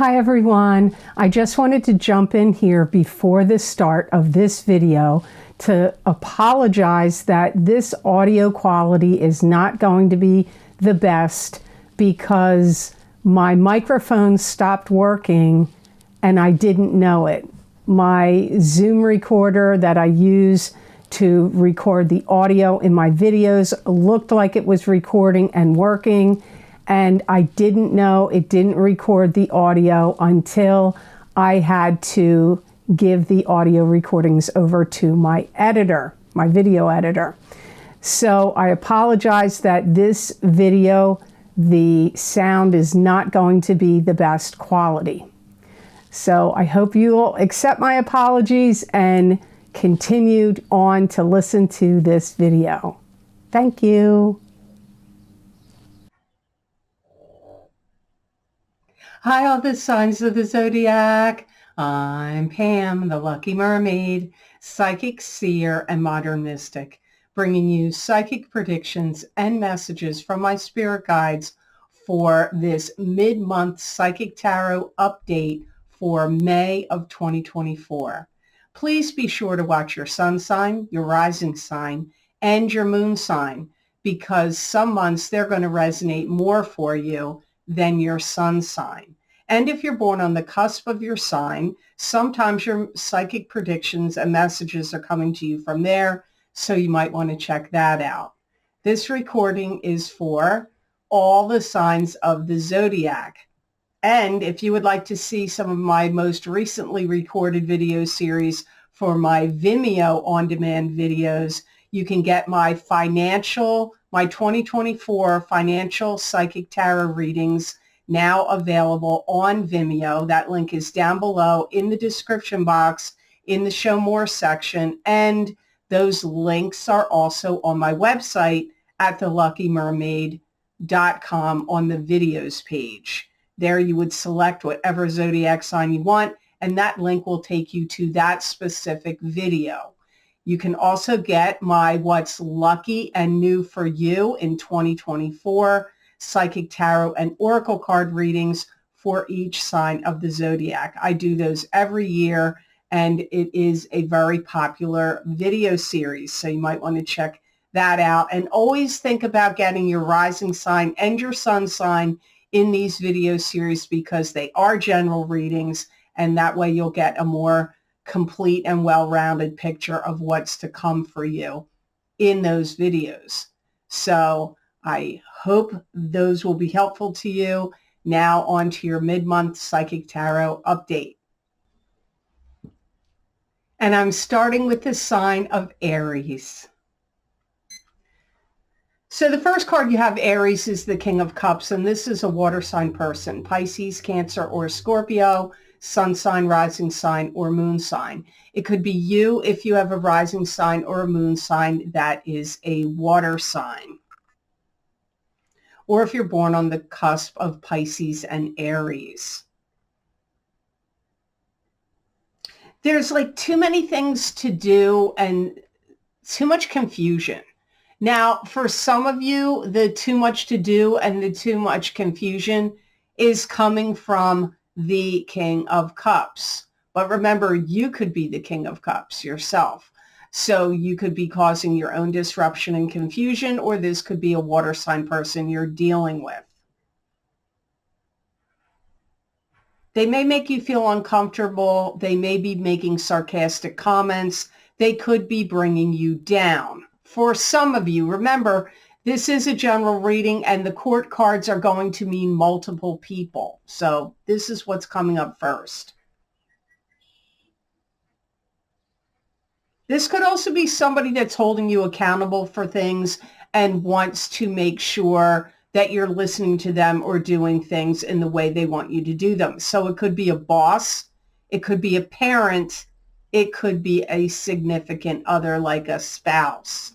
Hi everyone, I just wanted to jump in here before the start of this video to apologize that this audio quality is not going to be the best because my microphone stopped working and I didn't know it. My Zoom recorder that I use to record the audio in my videos looked like it was recording and working, and I didn't know it didn't record the audio until I had to give the audio recordings over to my editor, my video editor. So I apologize that this video, the sound is not going to be the best quality. So I hope you'll accept my apologies and continue on to listen to this video. Thank you. Hi, all the signs of the zodiac. I'm Pam, the Lucky Mermaid, psychic, seer, and modern mystic, bringing you psychic predictions and messages from my spirit guides for this mid-month psychic tarot update for May of 2024. Please be sure to watch your sun sign, your rising sign, and your moon sign, because some months they're going to resonate more for you than your sun sign. And if you're born on the cusp of your sign, sometimes your psychic predictions and messages are coming to you from there, so you might want to check that out. This recording is for all the signs of the zodiac. And if you would like to see some of my most recently recorded video series for my Vimeo on-demand videos, you can get my 2024 financial psychic tarot readings now available on Vimeo. That link is down below in the description box in the Show More section. And those links are also on my website at theluckymermaid.com on the videos page. There you would select whatever zodiac sign you want, and that link will take you to that specific video. You can also get my What's Lucky and New for You in 2024 psychic tarot and oracle card readings for each sign of the zodiac. I do those every year, and it is a very popular video series, so you might want to check that out. And always think about getting your rising sign and your sun sign in these video series, because they are general readings, and that way you'll get a more complete and well-rounded picture of what's to come for you in those videos. So I hope those will be helpful to you. Now on to your mid-month psychic tarot update. And I'm starting with the sign of Aries. So the first card you have, Aries, is the King of Cups, and this is a water sign person, Pisces, Cancer, or Scorpio, sun sign, rising sign, or moon sign. It could be you if you have a rising sign or a moon sign that is a water sign, or if you're born on the cusp of Pisces and Aries. There's like too many things to do and too much confusion. Now, for some of you, the too much to do and the too much confusion is coming from the King of Cups. But remember, you could be the King of Cups yourself. So you could be causing your own disruption and confusion, or this could be a water sign person you're dealing with. They may make you feel uncomfortable. They may be making sarcastic comments. They could be bringing you down. For some of you, remember, this is a general reading, and the court cards are going to mean multiple people. So this is what's coming up first. This could also be somebody that's holding you accountable for things and wants to make sure that you're listening to them or doing things in the way they want you to do them. So it could be a boss, it could be a parent, it could be a significant other like a spouse.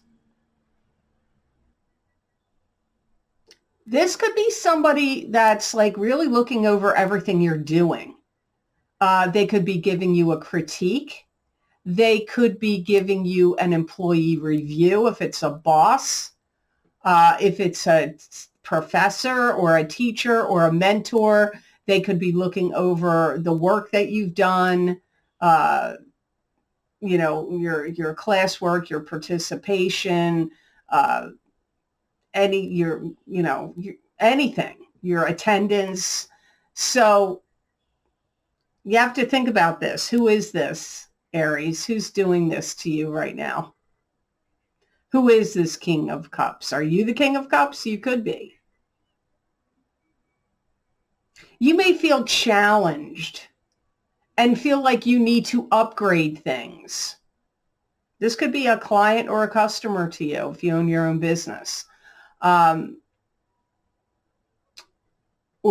This could be somebody that's like really looking over everything you're doing. They could be giving you a critique. They could be giving you an employee review if it's a boss, if it's a professor or a teacher or a mentor. They could be looking over the work that you've done, your classwork, your participation, uh, anything, your attendance. So you have to think about this. Who is this, Aries? Who's doing this to you right now? Who is this King of Cups? Are you the King of Cups? You could be. You may feel challenged and feel like you need to upgrade things. This could be a client or a customer to you if you own your own business, or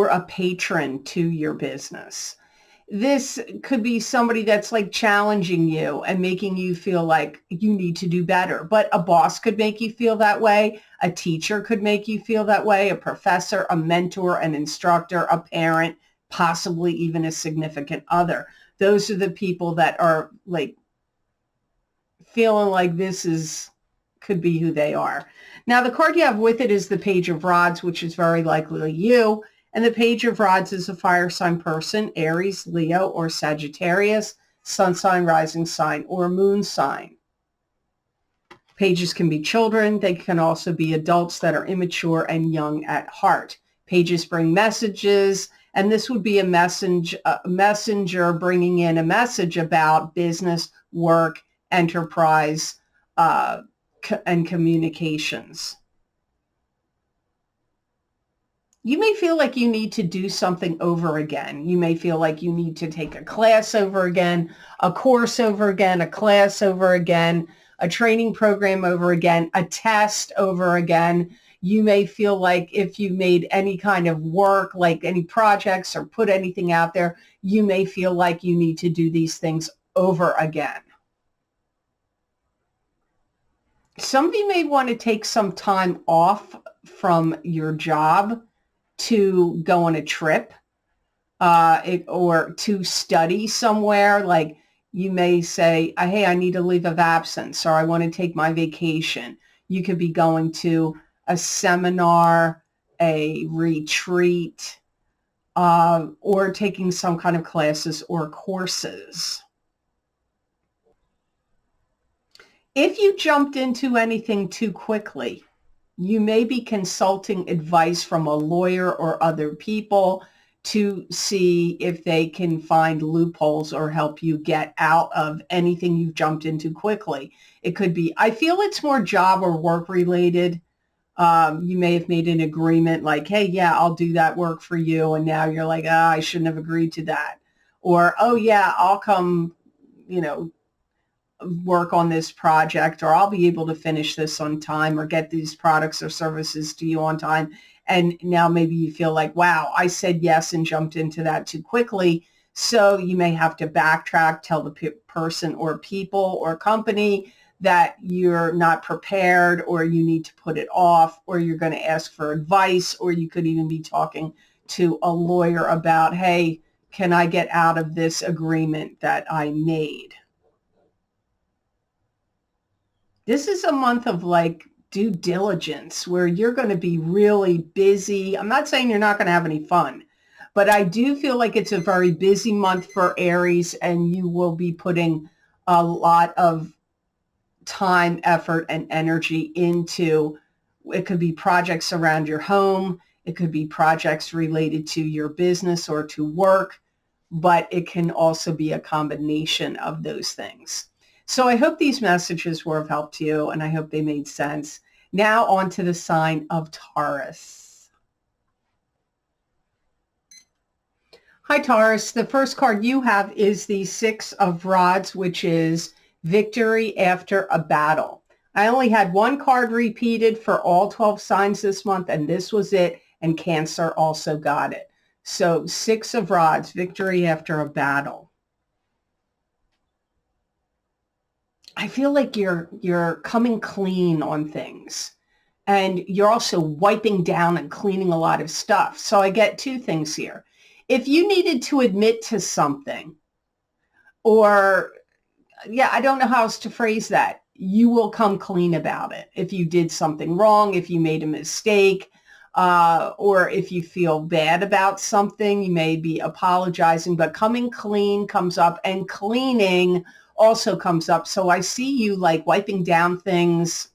a patron to your business. This could be somebody that's like challenging you and making you feel like you need to do better. But a boss could make you feel that way. A teacher could make you feel that way. A professor, a mentor, an instructor, a parent, possibly even a significant other. Those are the people that are like feeling like could be who they are. Now, the card you have with it is the Page of Rods, which is very likely you. And the Page of Rods is a fire sign person, Aries, Leo, or Sagittarius, sun sign, rising sign, or moon sign. Pages can be children. They can also be adults that are immature and young at heart. Pages bring messages, and this would be a messenger bringing in a message about business, work, enterprise, and communications. You may feel like you need to do something over again. You may feel like you need to take a class over again, a course over again, a class over again, a training program over again, a test over again. You may feel like if you made any kind of work, like any projects or put anything out there, you may feel like you need to do these things over again. Some of you may want to take some time off from your job to go on a trip, or to study somewhere. Like you may say, hey, I need a leave of absence, or I want to take my vacation. You could be going to a seminar, a retreat, or taking some kind of classes or courses. If you jumped into anything too quickly, you may be consulting advice from a lawyer or other people to see if they can find loopholes or help you get out of anything you've jumped into quickly. It could be, I feel it's more job or work related. You may have made an agreement like, hey, yeah, I'll do that work for you. And now you're like, I shouldn't have agreed to that. Or, oh, yeah, I'll come, work on this project, or I'll be able to finish this on time or get these products or services to you on time. And now maybe you feel like, wow, I said yes and jumped into that too quickly. So you may have to backtrack, tell the person or people or company that you're not prepared, or you need to put it off, or you're going to ask for advice, or you could even be talking to a lawyer about, hey, can I get out of this agreement that I made? This is a month of like due diligence where you're going to be really busy. I'm not saying you're not going to have any fun, but I do feel like it's a very busy month for Aries, and you will be putting a lot of time, effort, and energy into, it could be projects around your home. It could be projects related to your business or to work, but it can also be a combination of those things. So I hope these messages were of help to you, and I hope they made sense. Now on to the sign of Taurus. Hi, Taurus. The first card you have is the Six of Rods, which is victory after a battle. I only had one card repeated for all 12 signs this month, and this was it, and Cancer also got it. So Six of Rods, victory after a battle. I feel like you're coming clean on things, and you're also wiping down and cleaning a lot of stuff. So I get two things here. If you needed to admit to something, or I don't know how else to phrase that, you will come clean about it. If you did something wrong, if you made a mistake, or if you feel bad about something, you may be apologizing, but coming clean comes up, and cleaning also comes up. So I see you like wiping down things,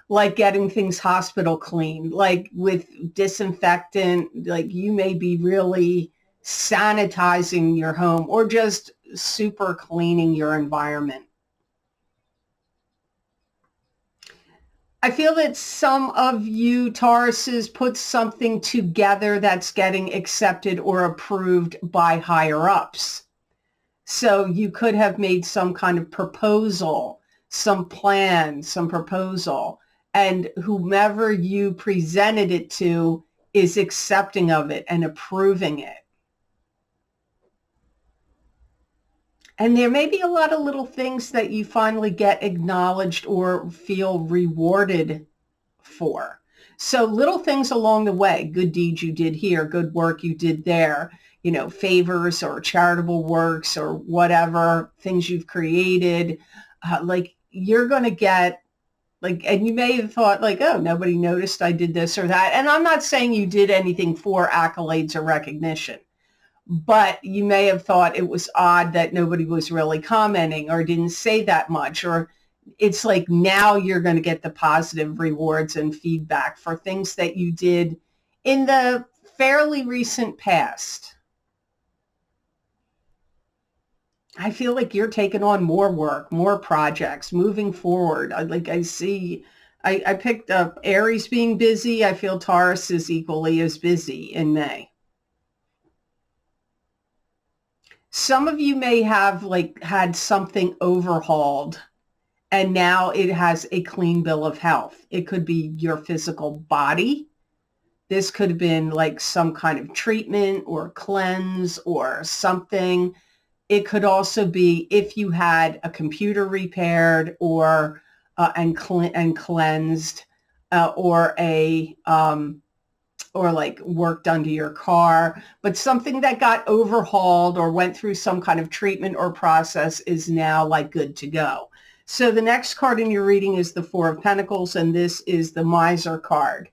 like getting things hospital clean, like with disinfectant, like you may be really sanitizing your home or just super cleaning your environment. I feel that some of you Tauruses put something together that's getting accepted or approved by higher ups. So you could have made some kind of proposal, some plan, some proposal, and whomever you presented it to is accepting of it and approving it. And there may be a lot of little things that you finally get acknowledged or feel rewarded for. So little things along the way, good deeds you did here, good work you did there, you know, favors or charitable works or whatever, things you've created, like you're going to get like, and you may have thought like, oh, nobody noticed I did this or that. And I'm not saying you did anything for accolades or recognition, but you may have thought it was odd that nobody was really commenting or didn't say that much, or it's like now you're going to get the positive rewards and feedback for things that you did in the fairly recent past. I feel like you're taking on more work, more projects, moving forward. I picked up Aries being busy. I feel Taurus is equally as busy in May. Some of you may have like had something overhauled and now it has a clean bill of health. It could be your physical body. This could have been like some kind of treatment or cleanse or something. It could also be if you had a computer repaired or and cleansed, or or like work done to your car, but something that got overhauled or went through some kind of treatment or process is now like good to go. So the next card in your reading is the Four of Pentacles, and this is the Miser card.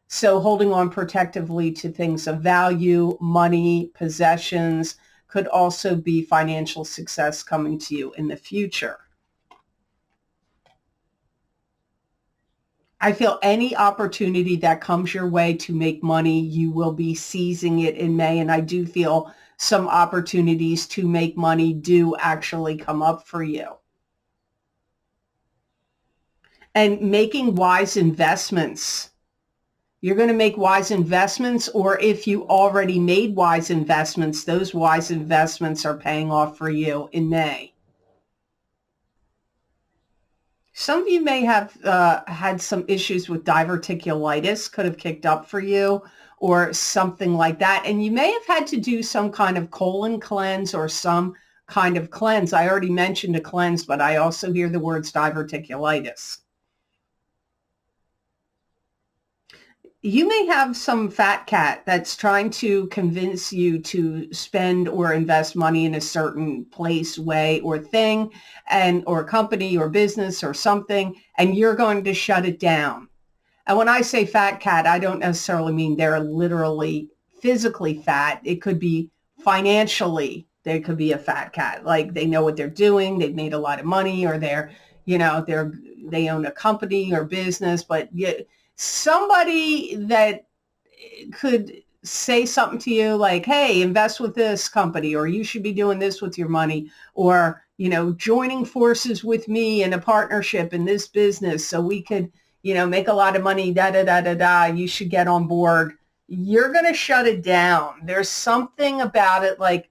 So holding on protectively to things of value, money, possessions, could also be financial success coming to you in the future. I feel any opportunity that comes your way to make money, you will be seizing it in May. And I do feel some opportunities to make money do actually come up for you. And making wise investments. You're going to make wise investments, or if you already made wise investments, those wise investments are paying off for you in May. Some of you may have had some issues with diverticulitis, could have kicked up for you or something like that. And you may have had to do some kind of colon cleanse or some kind of cleanse. I already mentioned a cleanse, but I also hear the words diverticulitis. You may have some fat cat that's trying to convince you to spend or invest money in a certain place, way, or thing, and or company or business or something, and you're going to shut it down. And when I say fat cat, I don't necessarily mean they're literally physically fat. It could be financially, they could be a fat cat. Like they know what they're doing, they've made a lot of money, or they own a company or business, but somebody that could say something to you like, hey, invest with this company, or you should be doing this with your money, or, joining forces with me in a partnership in this business so we could, make a lot of money, you should get on board. You're going to shut it down. There's something about it. Like,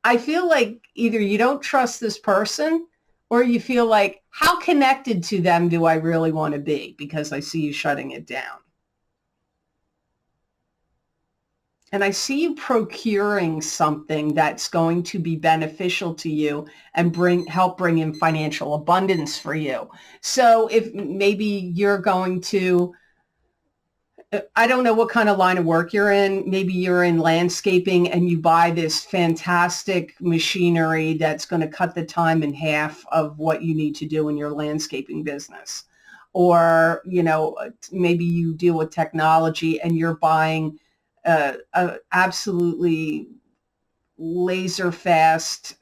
I feel like either you don't trust this person, or you feel like, how connected to them do I really want to be? Because I see you shutting it down. And I see you procuring something that's going to be beneficial to you and help bring in financial abundance for you. So if maybe you're going to, I don't know what kind of line of work you're in. Maybe you're in landscaping and you buy this fantastic machinery that's going to cut the time in half of what you need to do in your landscaping business. or, maybe you deal with technology and you're buying a absolutely laser fast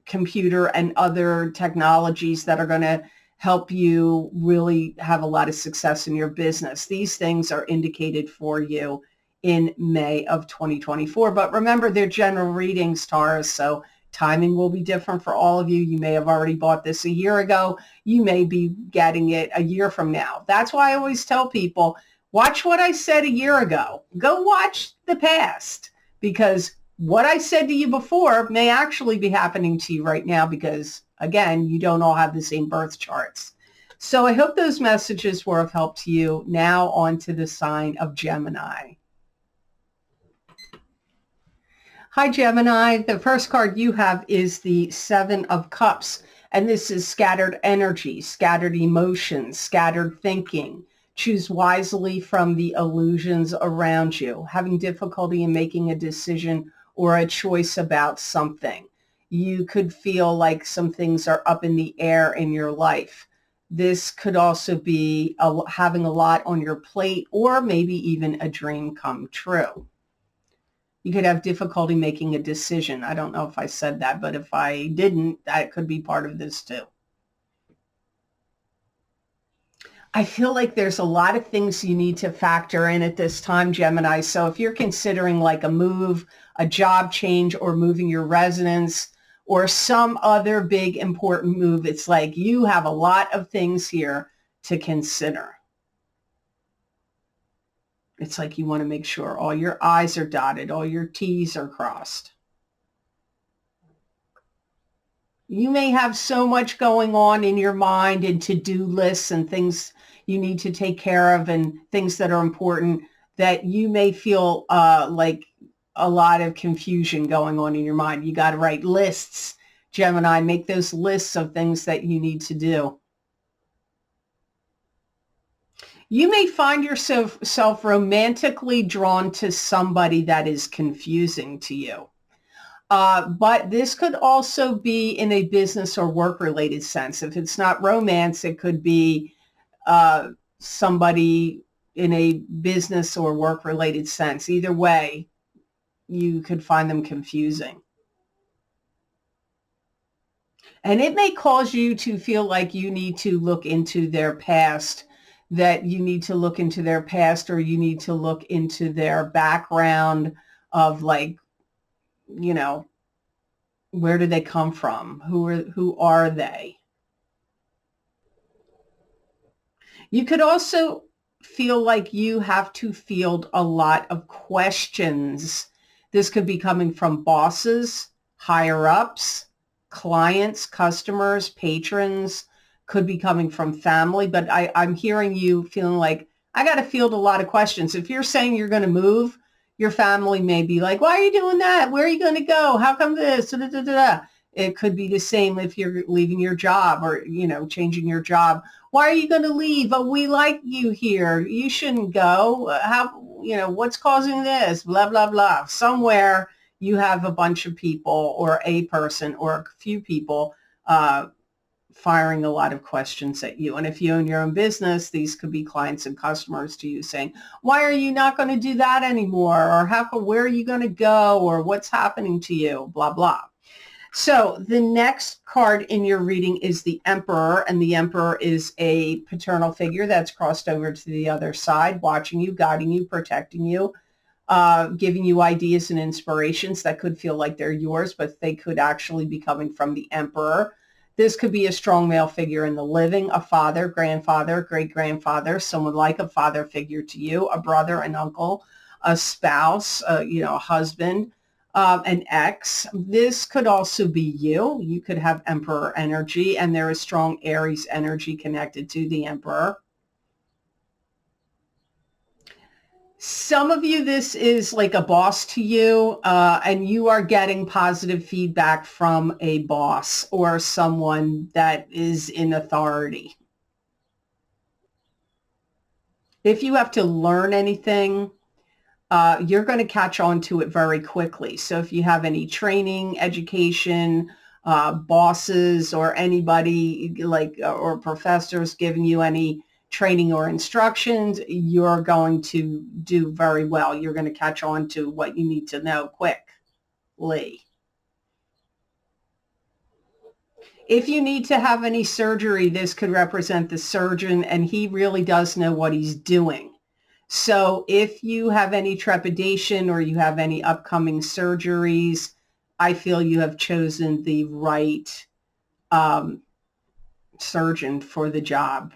computer and other technologies that are going to help you really have a lot of success in your business. These things are indicated for you in May of 2024. But remember, they're general readings, Taurus, so timing will be different for all of you. You may have already bought this a year ago. You may be getting it a year from now. That's why I always tell people, watch what I said a year ago. Go watch the past, because what I said to you before may actually be happening to you right now, because, again, you don't all have the same birth charts. So I hope those messages were of help to you. Now on to the sign of Gemini. Hi, Gemini. The first card you have is the Seven of Cups, and this is scattered energy, scattered emotions, scattered thinking. Choose wisely from the illusions around you, having difficulty in making a decision or a choice about something. You could feel like some things are up in the air in your life. This could also be having a lot on your plate, or maybe even a dream come true. You could have difficulty making a decision. I don't know if I said that, but if I didn't, that could be part of this too. I feel like there's a lot of things you need to factor in at this time, Gemini. So if you're considering like a move, a job change, or moving your residence, or some other big important move, it's like you have a lot of things here to consider. It's like you want to make sure all your I's are dotted, all your T's are crossed. You may have so much going on in your mind, and to-do lists and things you need to take care of and things that are important, that you may feel like a lot of confusion going on in your mind. You got to write lists, Gemini. Make those lists of things that you need to do. You may find yourself romantically drawn to somebody that is confusing to you. But this could also be in a business or work-related sense. If it's not romance, it could be somebody in a business or work-related sense. Either way, you could find them confusing. And it may cause you to feel like you need to look into their past, that you need to look into their past, or you need to look into their background of, like, where did they come from? Who are they? You could also feel like you have to field a lot of questions. This could be coming from bosses, higher ups, clients, customers, patrons, could be coming from family, but I'm hearing you feeling like, I got to field a lot of questions. If you're saying you're going to move, your family may be like, why are you doing that? Where are you going to go? How come this? Da, da, da, da. It could be the same if you're leaving your job, or, changing your job. Why are you going to leave? Oh, we like you here. You shouldn't go. What's causing this? Blah, blah, blah. Somewhere you have a bunch of people, or a person, or a few people firing a lot of questions at you. And if you own your own business, these could be clients and customers to you saying, why are you not going to do that anymore? Or where are you going to go? Or what's happening to you? Blah, blah. So the next card in your reading is the Emperor, and the Emperor is a paternal figure that's crossed over to the other side, watching you, guiding you, protecting you, giving you ideas and inspirations that could feel like they're yours, but they could actually be coming from the Emperor. This could be a strong male figure in the living, a father, grandfather, great-grandfather, someone like a father figure to you, a brother, an uncle, a spouse, a husband, an ex. This could also be you. You could have Emperor energy, and there is strong Aries energy connected to the Emperor. Some of you, this is like a boss to you, and you are getting positive feedback from a boss or someone that is in authority. If you have to learn anything, you're going to catch on to it very quickly. So if you have any training, education, bosses, or anybody or professors giving you any training or instructions, you're going to do very well. You're going to catch on to what you need to know quickly. If you need to have any surgery, this could represent the surgeon, and he really does know what he's doing. So if you have any trepidation or you have any upcoming surgeries, I feel you have chosen the right surgeon for the job.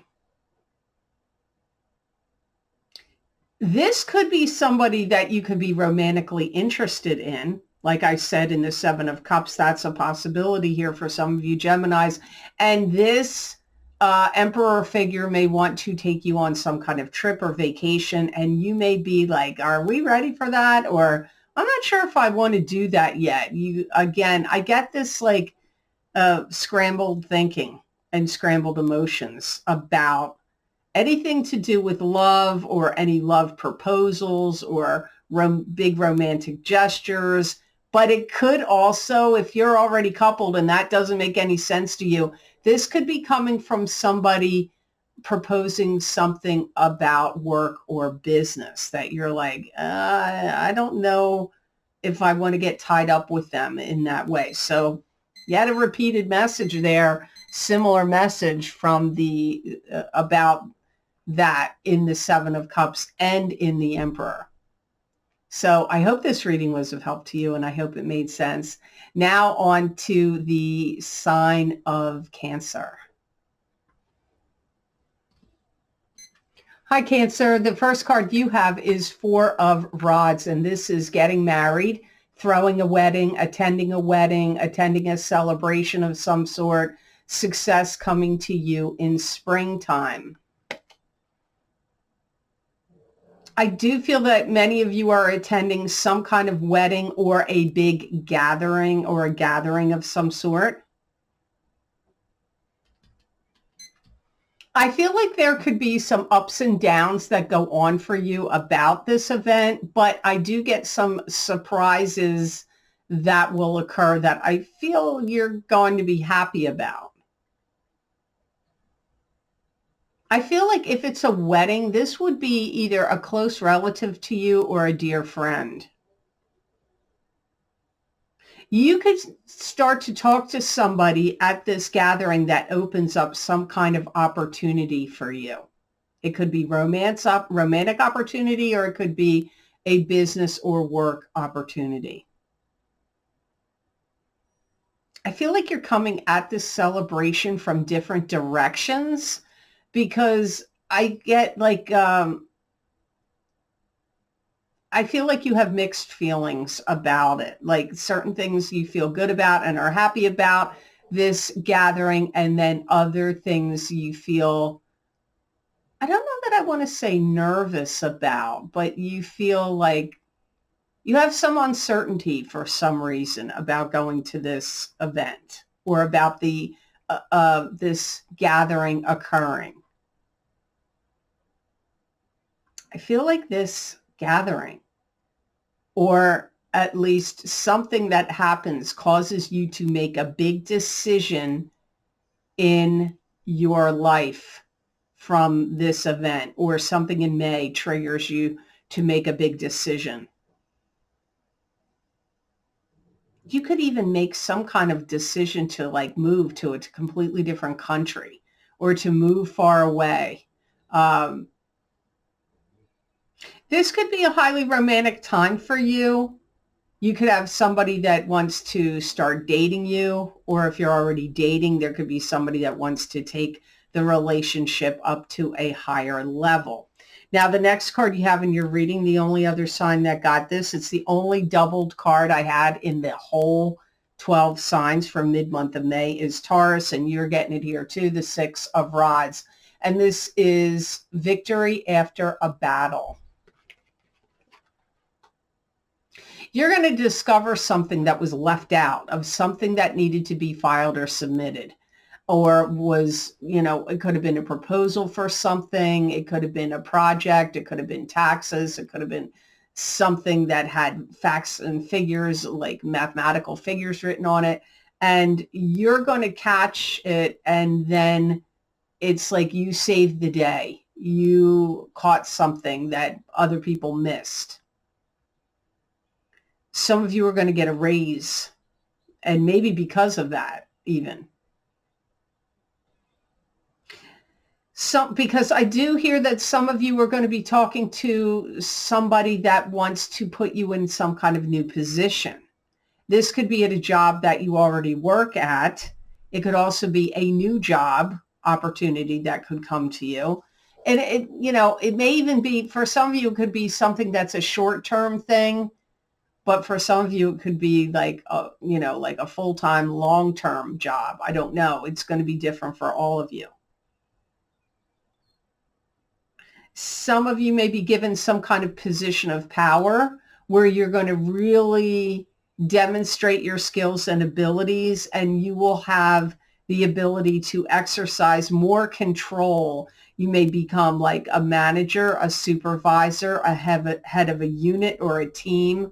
This could be somebody that you could be romantically interested in. Like I said, in the Seven of Cups, that's a possibility here for some of you Geminis. And this Emperor figure may want to take you on some kind of trip or vacation. And you may be like, are we ready for that? Or I'm not sure if I want to do that yet. Again, I get this like scrambled thinking and scrambled emotions about anything to do with love or any love proposals or big romantic gestures. But it could also, if you're already coupled and that doesn't make any sense to you, this could be coming from somebody proposing something about work or business that you're like, I don't know if I want to get tied up with them in that way. So you had a repeated message there, similar message from the about that in the Seven of Cups and in the Emperor. So I hope this reading was of help to you, and I hope it made sense. Now on to the sign of Cancer. Hi, Cancer. The first card you have is Four of Rods, and this is getting married, throwing a wedding, attending a celebration of some sort, success coming to you in springtime. I do feel that many of you are attending some kind of wedding or a big gathering or a gathering of some sort. I feel like there could be some ups and downs that go on for you about this event, but I do get some surprises that will occur that I feel you're going to be happy about. I feel like if it's a wedding, this would be either a close relative to you or a dear friend. You could start to talk to somebody at this gathering that opens up some kind of opportunity for you. It could be romantic opportunity, or it could be a business or work opportunity. I feel like you're coming at this celebration from different directions, because I get like, I feel like you have mixed feelings about it. Like certain things you feel good about and are happy about this gathering, and then other things you feel, I don't know that I want to say nervous about, but you feel like you have some uncertainty for some reason about going to this event or about the this gathering occurring. I feel like this gathering, or at least something that happens, causes you to make a big decision in your life from this event, or something in May triggers you to make a big decision. You could even make some kind of decision to like move to a completely different country or to move far away. This could be a highly romantic time for you. You could have somebody that wants to start dating you, or if you're already dating, there could be somebody that wants to take the relationship up to a higher level. Now, the next card you have in your reading, the only other sign that got this, it's the only doubled card I had in the whole 12 signs for mid-month of May, is Taurus, and you're getting it here too, the Six of Rods. And this is victory after a battle. You're going to discover something that was left out, of something that needed to be filed or submitted, or was, it could have been a proposal for something. It could have been a project. It could have been taxes. It could have been something that had facts and figures, like mathematical figures written on it. And you're going to catch it. And then it's like you saved the day. you caught something that other people missed. Some of you are going to get a raise, and maybe because of that even. Because I do hear that some of you are going to be talking to somebody that wants to put you in some kind of new position. This could be at a job that you already work at. It could also be a new job opportunity that could come to you. And it may even be, for some of you, it could be something that's a short-term thing, but for some of you, it could be like a full-time, long-term job. I don't know. It's going to be different for all of you. Some of you may be given some kind of position of power where you're going to really demonstrate your skills and abilities, and you will have the ability to exercise more control. You may become like a manager, a supervisor, a head of a unit or a team.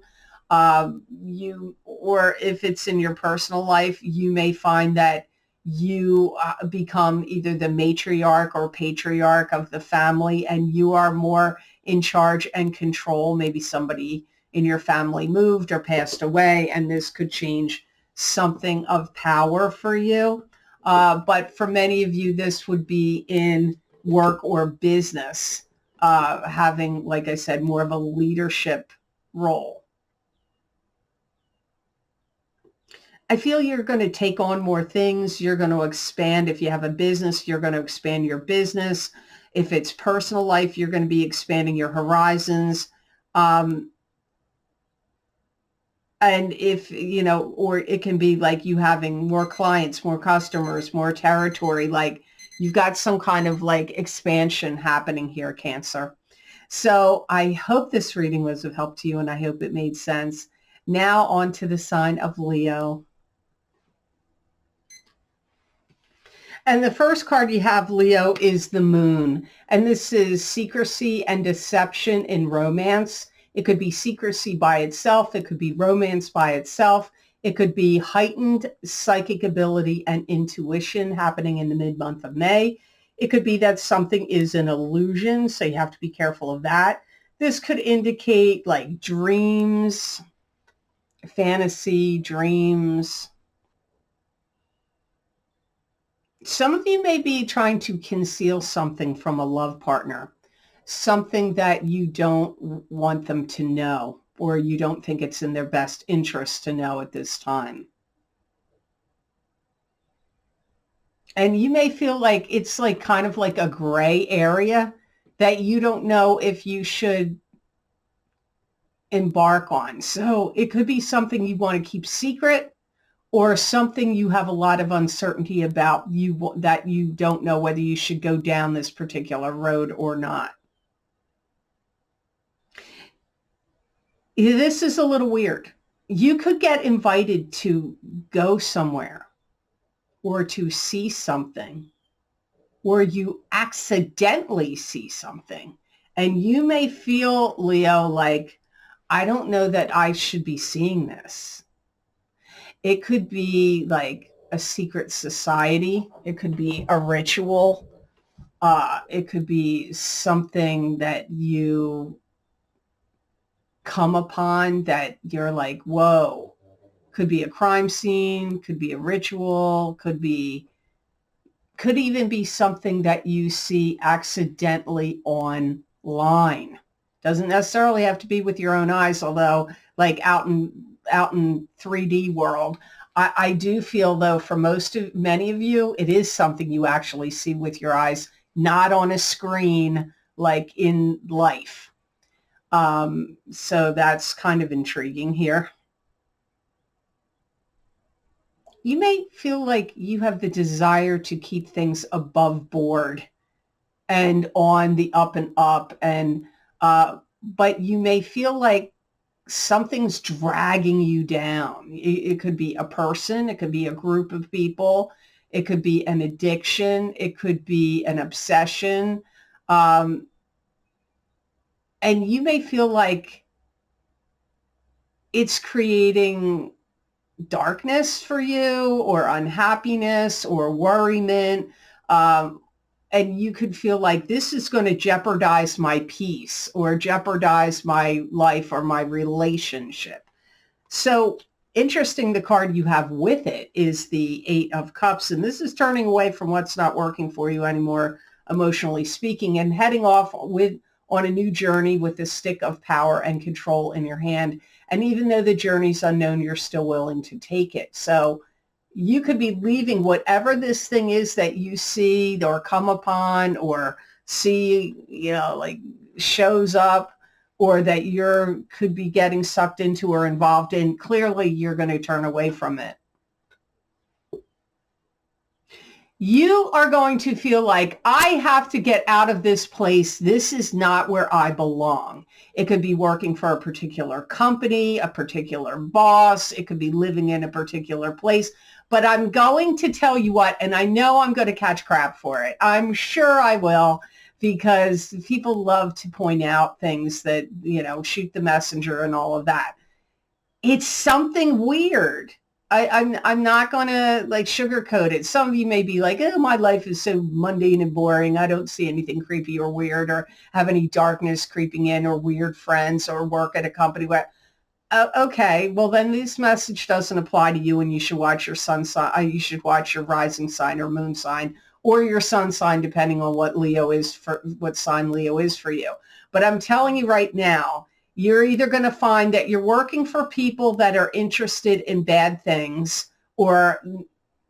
Or if it's in your personal life, you may find that you become either the matriarch or patriarch of the family, and you are more in charge and control. Maybe somebody in your family moved or passed away, and this could change something of power for you. But for many of you, this would be in work or business, having, like I said, more of a leadership role. I feel you're going to take on more things. You're going to expand. If you have a business, you're going to expand your business. If it's personal life, you're going to be expanding your horizons. And if, or it can be like you having more clients, more customers, more territory, like you've got some kind of like expansion happening here, Cancer. So I hope this reading was of help to you, and I hope it made sense. Now on to the sign of Leo. And the first card you have, Leo, is the Moon. And this is secrecy and deception in romance. It could be secrecy by itself. It could be romance by itself. It could be heightened psychic ability and intuition happening in the mid-month of May. It could be that something is an illusion, so you have to be careful of that. This could indicate like dreams, fantasy, dreams. Some of you may be trying to conceal something from a love partner, something that you don't want them to know, or you don't think it's in their best interest to know at this time. And you may feel like it's like kind of like a gray area that you don't know if you should embark on. So it could be something you want to keep secret, or something you have a lot of uncertainty about, that you don't know whether you should go down this particular road or not. This is a little weird. You could get invited to go somewhere or to see something, or you accidentally see something, and you may feel, Leo, like, I don't know that I should be seeing this. It could be like a secret society. It could be a ritual. It could be something that you come upon that you're like, whoa. Could be a crime scene, could be a ritual, could even be something that you see accidentally online. Doesn't necessarily have to be with your own eyes, although like out in 3D world, I do feel, though, for many of you, it is something you actually see with your eyes, not on a screen like in life. So that's kind of intriguing here. You may feel like you have the desire to keep things above board and on the up and up, but you may feel like something's dragging you down. It could be a person, it could be a group of people, it could be an addiction, it could be an obsession. And you may feel like it's creating darkness for you, or unhappiness, or worriment. and you could feel like this is going to jeopardize my peace or jeopardize my life or my relationship. So interesting, the card you have with it is the Eight of Cups, and this is turning away from what's not working for you anymore, emotionally speaking, and heading off on a new journey with the stick of power and control in your hand. And even though the journey's unknown, you're still willing to take it. So you could be leaving whatever this thing is that you see or come upon or see, like shows up, or that could be getting sucked into or involved in. Clearly, you're going to turn away from it. You are going to feel like, I have to get out of this place. This is not where I belong. It could be working for a particular company, a particular boss. It could be living in a particular place. But I'm going to tell you what, and I know I'm going to catch crap for it. I'm sure I will, because people love to point out things that, shoot the messenger and all of that. It's something weird. I'm not going to sugarcoat it. Some of you may be like, oh, my life is so mundane and boring. I don't see anything creepy or weird or have any darkness creeping in or weird friends or work at a company where, okay, well then this message doesn't apply to you, and you should watch your sun sign. You should watch your rising sign or moon sign or your sun sign, depending on what sign Leo is for you. But I'm telling you right now, you're either going to find that you're working for people that are interested in bad things or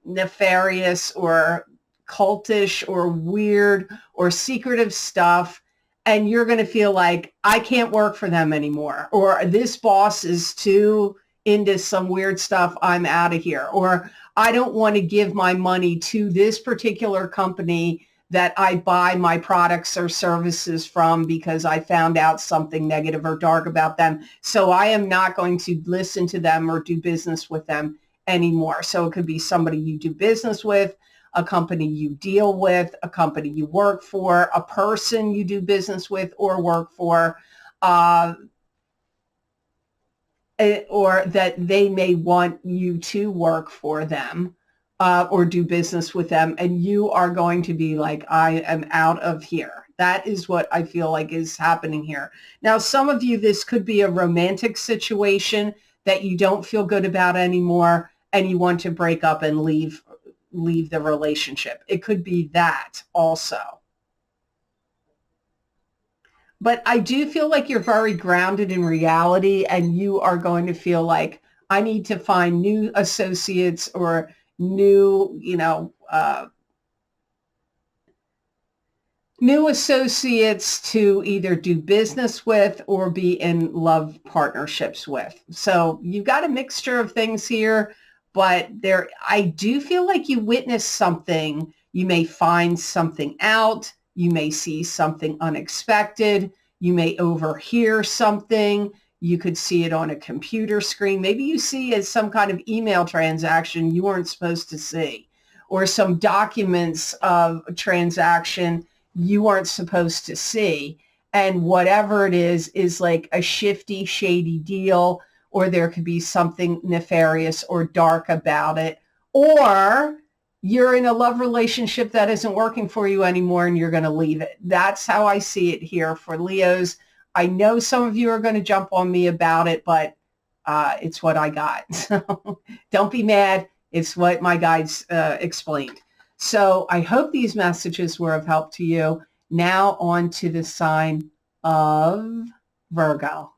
nefarious or cultish or weird or secretive stuff, and you're going to feel like, I can't work for them anymore, or this boss is too into some weird stuff, I'm out of here, or I don't want to give my money to this particular company that I buy my products or services from because I found out something negative or dark about them. So I am not going to listen to them or do business with them anymore. So it could be somebody you do business with, a company you deal with, a company you work for, a person you do business with or work for, or that they may want you to work for them. Or do business with them, and you are going to be like, I am out of here. That is what I feel like is happening here. Now, some of you, this could be a romantic situation that you don't feel good about anymore, and you want to break up and leave the relationship. It could be that also. But I do feel like you're very grounded in reality, and you are going to feel like, I need to find new associates or new associates to either do business with or be in love partnerships with. So you've got a mixture of things here, but I do feel like you witnessed something. You may find something out. You may see something unexpected. You may overhear something. You could see it on a computer screen. Maybe you see as some kind of email transaction you weren't supposed to see, or some documents of a transaction you weren't supposed to see. And whatever it is like a shifty, shady deal, or there could be something nefarious or dark about it, or you're in a love relationship that isn't working for you anymore and you're going to leave it. That's how I see it here for Leos. I know some of you are going to jump on me about it, but it's what I got. So don't be mad. It's what my guides explained. So I hope these messages were of help to you. Now on to the sign of Virgo.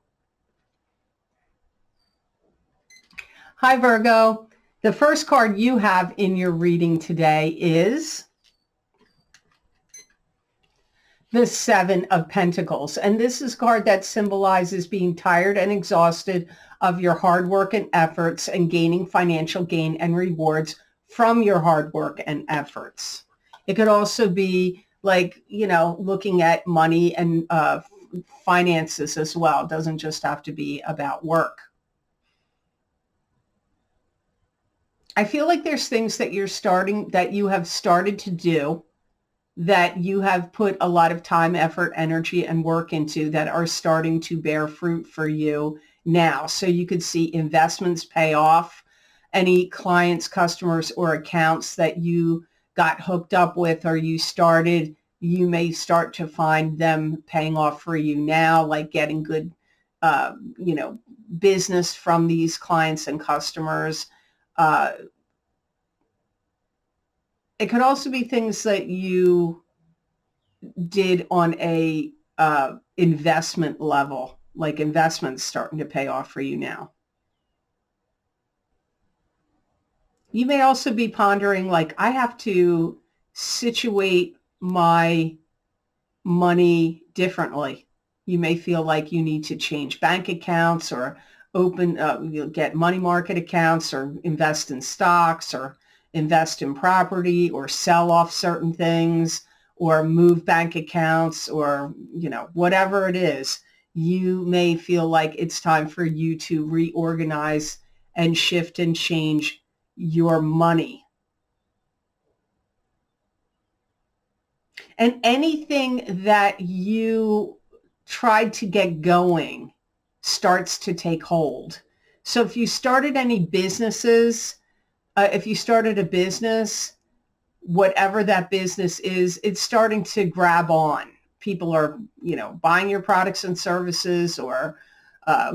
Hi, Virgo. The first card you have in your reading today is the Seven of Pentacles. And this is a card that symbolizes being tired and exhausted of your hard work and efforts and gaining financial gain and rewards from your hard work and efforts. It could also be like, looking at money and finances as well. It doesn't just have to be about work. I feel like there's things that you have started to do that you have put a lot of time, effort, energy, and work into that are starting to bear fruit for you now. So you could see investments pay off, any clients, customers, or accounts that you got hooked up with or you started, you may start to find them paying off for you now, like getting good, business from these clients and customers. Uh, it could also be things that you did on a investment level, like investments starting to pay off for you now. You may also be pondering, like, I have to situate my money differently. You may feel like you need to change bank accounts or get money market accounts or invest in stocks or invest in property or sell off certain things or move bank accounts or, whatever it is. You may feel like it's time for you to reorganize and shift and change your money. And anything that you tried to get going starts to take hold. So if you started any businesses, if you started a business, whatever that business is, it's starting to grab on. People are, buying your products and services, or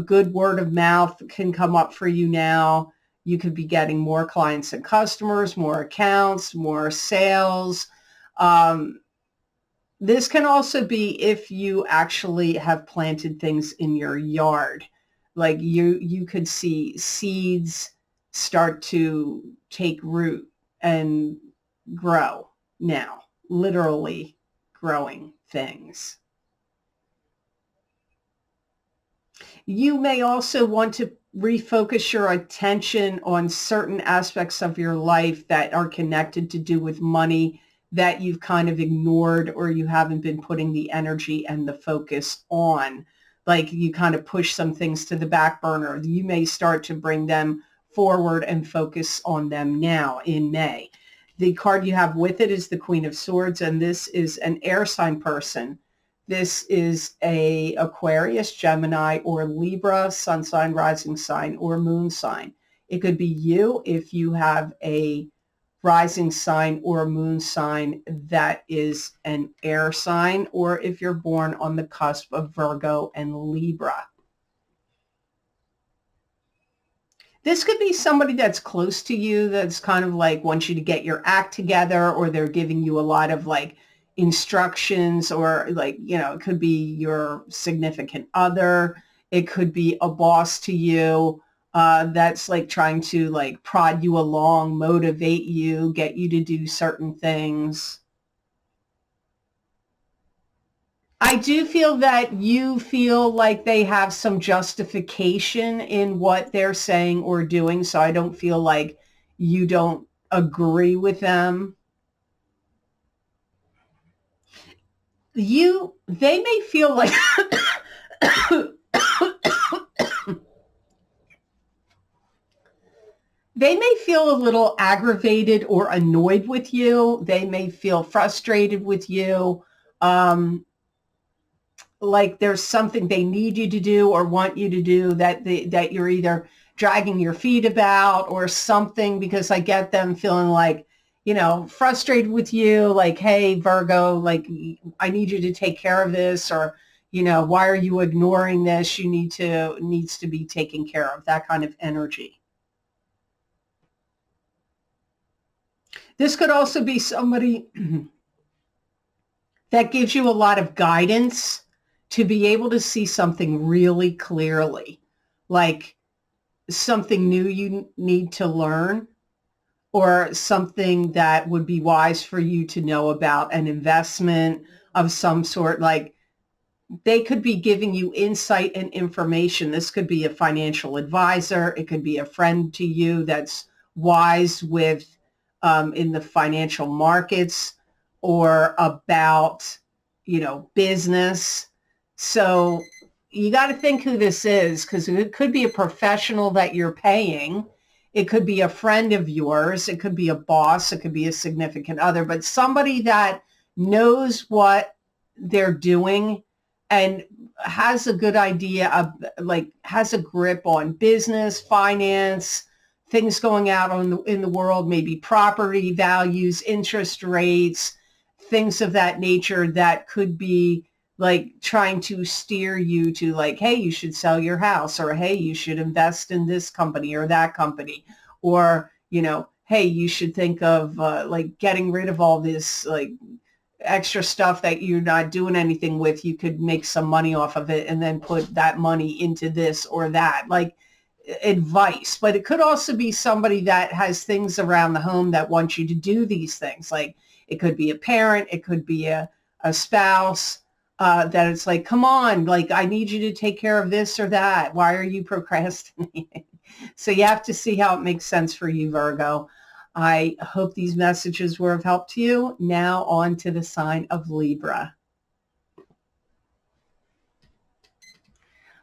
good word of mouth can come up for you now. You could be getting more clients and customers, more accounts, more sales. This can also be if you actually have planted things in your yard. Like you could see seeds start to take root and grow now, literally growing things. You may also want to refocus your attention on certain aspects of your life that are connected to do with money that you've kind of ignored or you haven't been putting the energy and the focus on. Like you kind of push some things to the back burner. You may start to bring them forward and focus on them now in May. The card you have with it is the Queen of Swords, and this is an air sign person. This is a Aquarius, Gemini, or Libra, sun sign, rising sign, or moon sign. It could be you if you have a rising sign or a moon sign that is an air sign, or if you're born on the cusp of Virgo and Libra. This could be somebody that's close to you that's kind of like wants you to get your act together, or they're giving you a lot of like instructions, or like, it could be your significant other. It could be a boss to you that's like trying to like prod you along, motivate you, get you to do certain things. I do feel that you feel like they have some justification in what they're saying or doing, so I don't feel like you don't agree with them. They may feel like they may feel a little aggravated or annoyed with you. They may feel frustrated with you. Like there's something they need you to do or want you to do that you're either dragging your feet about or something, because I get them feeling like, frustrated with you, like, hey, Virgo, like, I need you to take care of this, or, why are you ignoring this? Needs to be taken care of, that kind of energy. This could also be somebody that gives you a lot of guidance to be able to see something really clearly, like something new you need to learn, or something that would be wise for you to know about, an investment of some sort. Like they could be giving you insight and information. This could be a financial advisor. It could be a friend to you that's wise with in the financial markets, or about, business. So you got to think who this is, because it could be a professional that you're paying. It could be a friend of yours. It could be a boss. It could be a significant other, but somebody that knows what they're doing and has a good idea of, like, has a grip on business, finance, things going out in the world, maybe property values, interest rates, things of that nature that could be like trying to steer you to like, hey, you should sell your house, or hey, you should invest in this company or that company, or, hey, you should think of like getting rid of all this like extra stuff that you're not doing anything with. You could make some money off of it and then put that money into this or that, like advice. But it could also be somebody that has things around the home that wants you to do these things. Like it could be a parent, it could be a spouse, that it's like, come on, like I need you to take care of this or that. Why are you procrastinating? So you have to see how it makes sense for you, Virgo. I hope these messages were of help to you. Now on to the sign of Libra.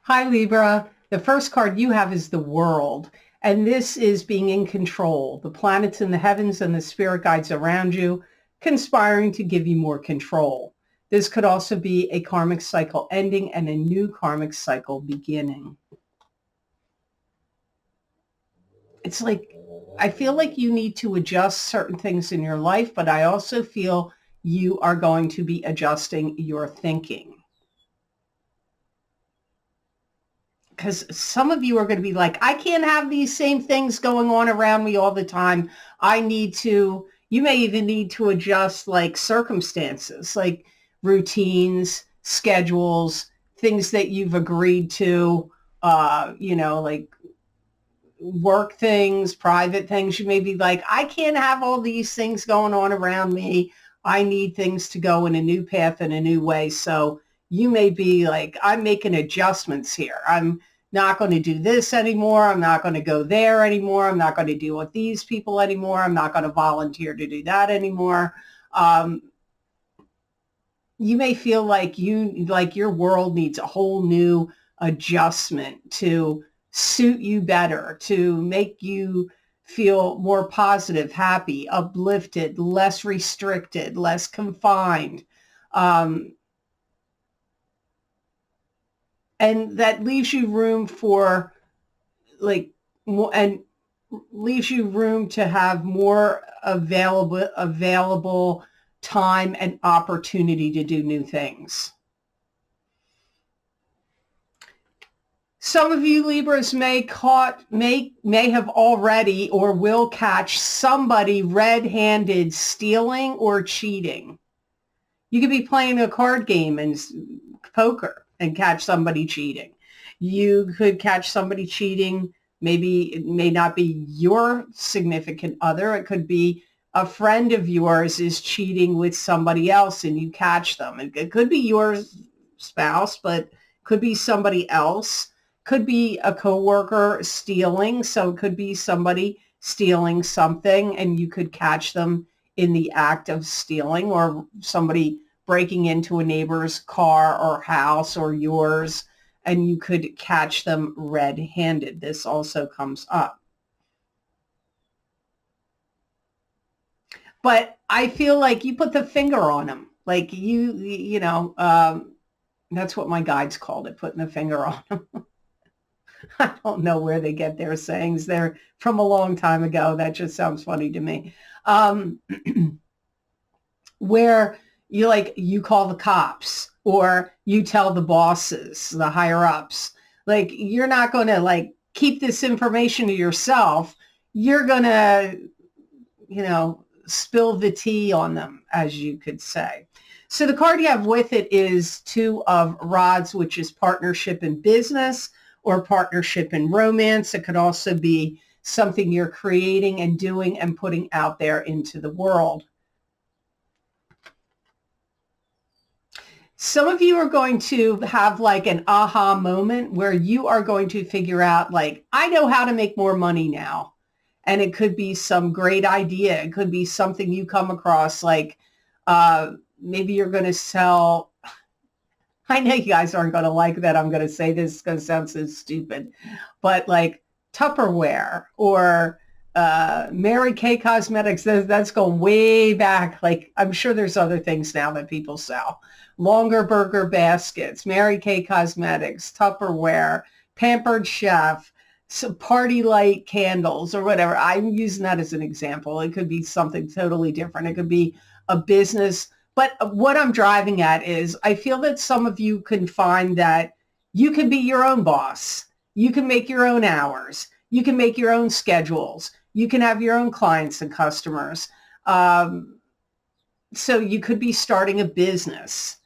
Hi, Libra. The first card you have is the World, and this is being in control. The planets in the heavens and the spirit guides around you conspiring to give you more control. This could also be a karmic cycle ending and a new karmic cycle beginning. It's like, I feel like you need to adjust certain things in your life, but I also feel you are going to be adjusting your thinking. Because some of you are going to be like, I can't have these same things going on around me all the time. You may even need to adjust like circumstances, like routines, schedules, things that you've agreed to, like work things, private things. You may be like, I can't have all these things going on around me. I need things to go in a new path in a new way. So you may be like, I'm making adjustments here. I'm not going to do this anymore. I'm not going to go there anymore. I'm not going to deal with these people anymore. I'm not going to volunteer to do that anymore. You may feel like your world needs a whole new adjustment to suit you better, to make you feel more positive, happy, uplifted, less restricted, less confined. And that leaves you room for leaves you room to have more available time and opportunity to do new things. Some of you Libras may have already or will catch somebody red-handed stealing or cheating. You could be playing a card game and poker and catch somebody cheating. You could catch somebody cheating. Maybe it may not be your significant other. It could be a friend of yours is cheating with somebody else and you catch them. It could be your spouse, but it could be somebody else. Could be a coworker stealing. So it could be somebody stealing something and you could catch them in the act of stealing, or somebody breaking into a neighbor's car or house or yours, and you could catch them red-handed. This also comes up. But I feel like you put the finger on them. Like that's what my guides called it, putting the finger on them. I don't know where they get their sayings. They're from a long time ago. That just sounds funny to me. Where you call the cops or you tell the bosses, the higher ups, like you're not going to keep this information to yourself. You're going to, spill the tea on them, as you could say. So the card you have with it is Two of Rods, which is partnership in business or partnership in romance. It could also be something you're creating and doing and putting out there into the world. Some of you are going to have an aha moment where you are going to figure out I know how to make more money now. And it could be some great idea. It could be something you come across maybe you're going to sell. I know you guys aren't going to like that. I'm going to say this. It's going to sound so stupid, but Tupperware or Mary Kay Cosmetics, that's going way back. I'm sure there's other things now that people sell. Longer burger baskets, Mary Kay Cosmetics, Tupperware, Pampered Chef, so party light candles or whatever. I'm using that as an example. It could be something totally different. It could be a business. But what I'm driving at is I feel that some of you can find that you can be your own boss. You can make your own hours. You can make your own schedules. You can have your own clients and customers. So you could be starting a business.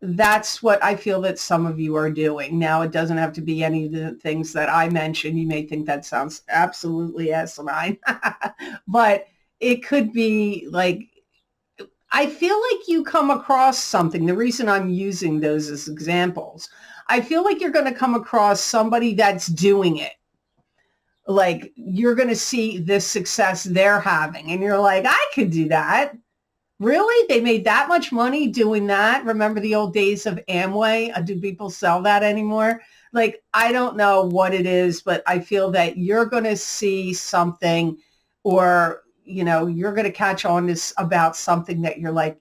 That's what I feel that some of you are doing. Now, it doesn't have to be any of the things that I mentioned. You may think that sounds absolutely asinine, but it could be like, I feel like you come across something. The reason I'm using those as examples, I feel like you're going to come across somebody that's doing it. Like you're going to see this success they're having and you're like, I could do that. Really? They made that much money doing that? Remember the old days of Amway? Do people sell that anymore? Like, I don't know what it is, but I feel that you're going to see something or, you're going to catch on to about something that you're like,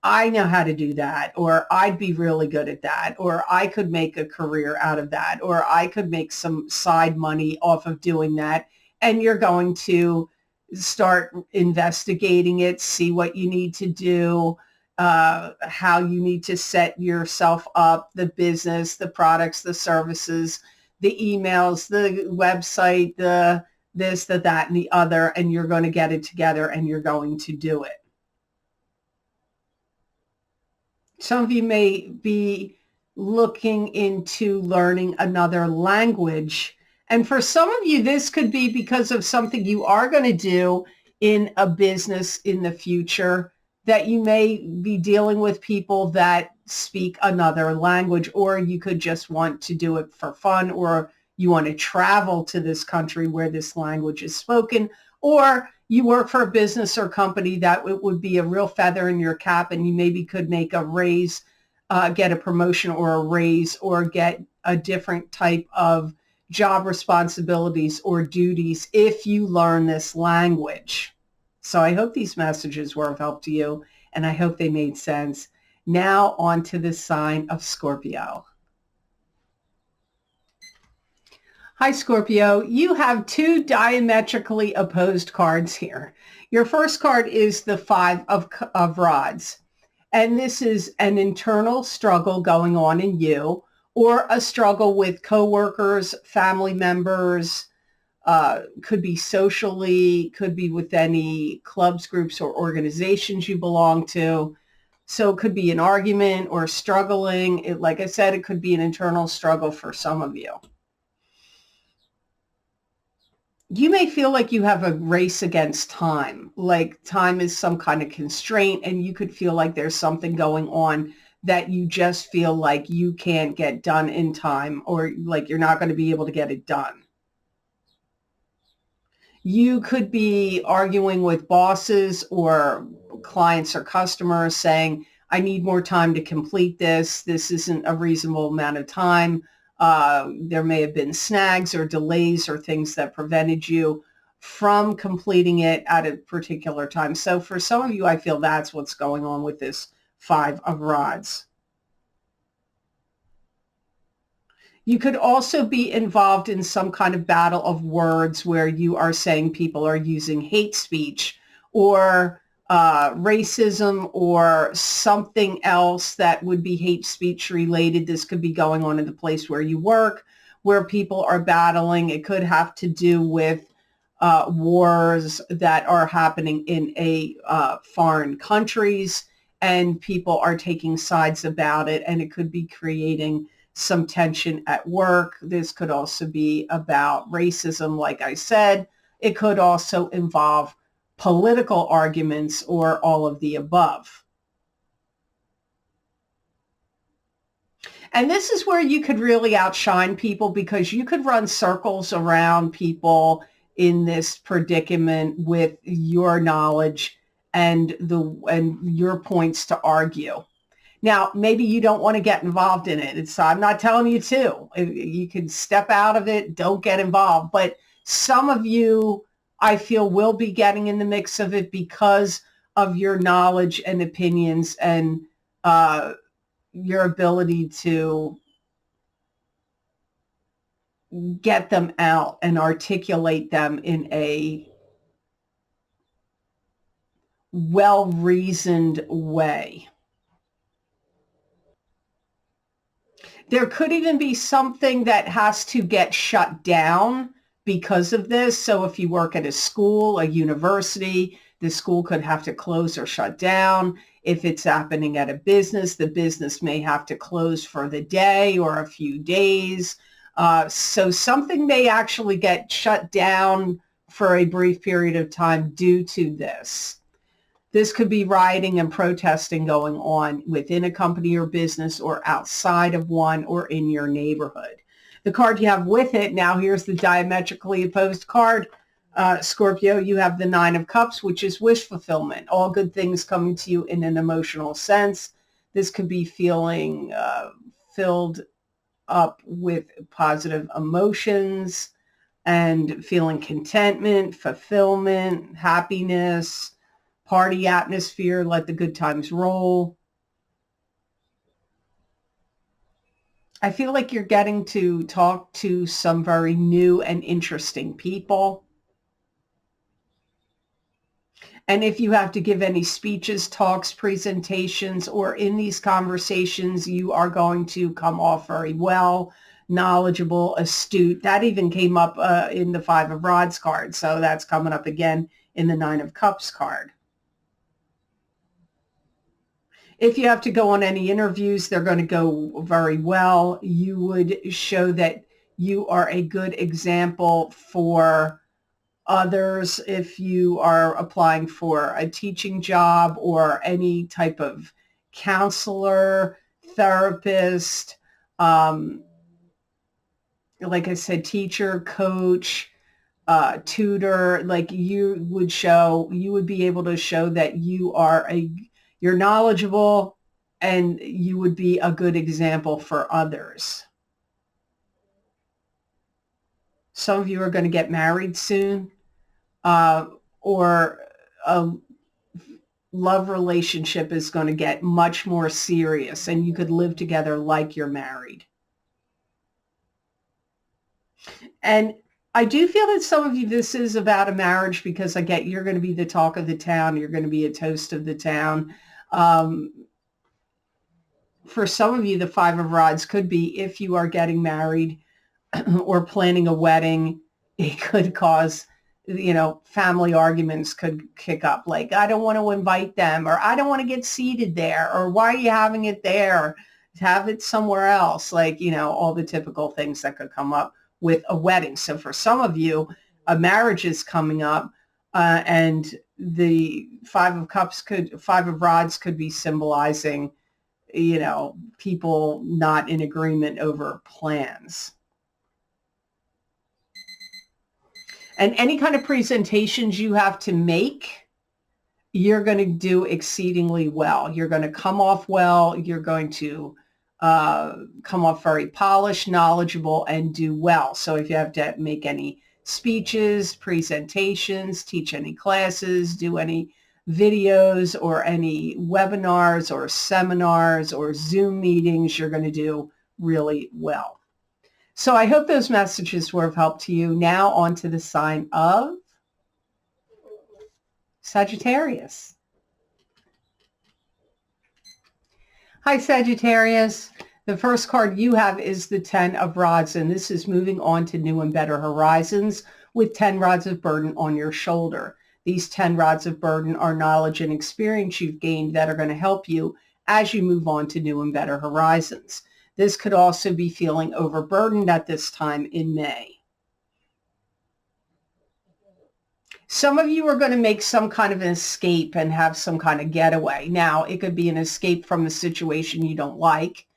I know how to do that, or I'd be really good at that, or I could make a career out of that, or I could make some side money off of doing that. And you're going to start investigating it, see what you need to do, how you need to set yourself up, the business, the products, the services, the emails, the website, the this, the that, and the other, and you're going to get it together and you're going to do it. Some of you may be looking into learning another language. And for some of you, this could be because of something you are going to do in a business in the future, that you may be dealing with people that speak another language, or you could just want to do it for fun, or you want to travel to this country where this language is spoken, or you work for a business or company that it would be a real feather in your cap and you maybe could make a raise, get a promotion or a raise, or get a different type of job responsibilities or duties if you learn this language. So I hope these messages were of help to you, and I hope they made sense. Now on to the sign of Scorpio. Hi, Scorpio. You have two diametrically opposed cards here. Your first card is the Five of Rods, and this is an internal struggle going on in you, or a struggle with coworkers, family members, could be socially, could be with any clubs, groups, or organizations you belong to. So it could be an argument or struggling. Like I said, it could be an internal struggle for some of you. You may feel like you have a race against time, like time is some kind of constraint, and you could feel like there's something going on that you just feel like you can't get done in time, or like you're not going to be able to get it done. You could be arguing with bosses or clients or customers saying, I need more time to complete this. This isn't a reasonable amount of time. There may have been snags or delays or things that prevented you from completing it at a particular time. So for some of you, I feel that's what's going on with this Five of Rods. You could also be involved in some kind of battle of words where you are saying people are using hate speech or racism or something else that would be hate speech related. This could be going on in the place where you work, where people are battling. It could have to do with wars that are happening in foreign countries, and people are taking sides about it, and it could be creating some tension at work. This could also be about racism, like I said. It could also involve political arguments or all of the above. And this is where you could really outshine people, because you could run circles around people in this predicament with your knowledge and your points to argue. Now, maybe you don't want to get involved in it. I'm not telling you to. You can step out of it, don't get involved. But some of you, I feel, will be getting in the mix of it because of your knowledge and opinions and your ability to get them out and articulate them in a well-reasoned way. There could even be something that has to get shut down because of this. So if you work at a school, a university, the school could have to close or shut down. If it's happening at a business, the business may have to close for the day or a few days. So something may actually get shut down for a brief period of time due to this. This could be rioting and protesting going on within a company or business or outside of one or in your neighborhood. The card you have with it, now here's the diametrically opposed card, Scorpio. You have the Nine of Cups, which is wish fulfillment. All good things coming to you in an emotional sense. This could be feeling filled up with positive emotions and feeling contentment, fulfillment, happiness, party atmosphere, let the good times roll. I feel like you're getting to talk to some very new and interesting people. And if you have to give any speeches, talks, presentations, or in these conversations, you are going to come off very well, knowledgeable, astute. That even came up in the Five of Rods card. So that's coming up again in the Nine of Cups card. If you have to go on any interviews, they're going to go very well. You would show that you are a good example for others if you are applying for a teaching job or any type of counselor, therapist, like I said, teacher, coach, tutor. Like you would be able to show that you're knowledgeable and you would be a good example for others. Some of you are going to get married soon, or a love relationship is going to get much more serious and you could live together like you're married. And I do feel that some of you, this is about a marriage because I get you're going to be the talk of the town. You're going to be a toast of the town. For some of you, the Five of Rods could be if you are getting married or planning a wedding, it could cause, family arguments could kick up. Like, I don't want to invite them, or I don't want to get seated there, or why are you having it there? Have it somewhere else. Like, all the typical things that could come up with a wedding. So for some of you, a marriage is coming up, and the Five of Rods could be symbolizing, people not in agreement over plans. And any kind of presentations you have to make, you're going to do exceedingly well. You're going to come off well. You're going to come off very polished, knowledgeable, and do well. So if you have to make any speeches, presentations, teach any classes, do any videos or any webinars or seminars or Zoom meetings, you're going to do really well. So I hope those messages were of help to you. Now on to the sign of Sagittarius. Hi, Sagittarius. The first card you have is the 10 of Rods, and this is moving on to new and better horizons with 10 rods of burden on your shoulder. These 10 rods of burden are knowledge and experience you've gained that are going to help you as you move on to new and better horizons. This could also be feeling overburdened at this time in May. Some of you are going to make some kind of an escape and have some kind of getaway. Now, it could be an escape from a situation you don't like.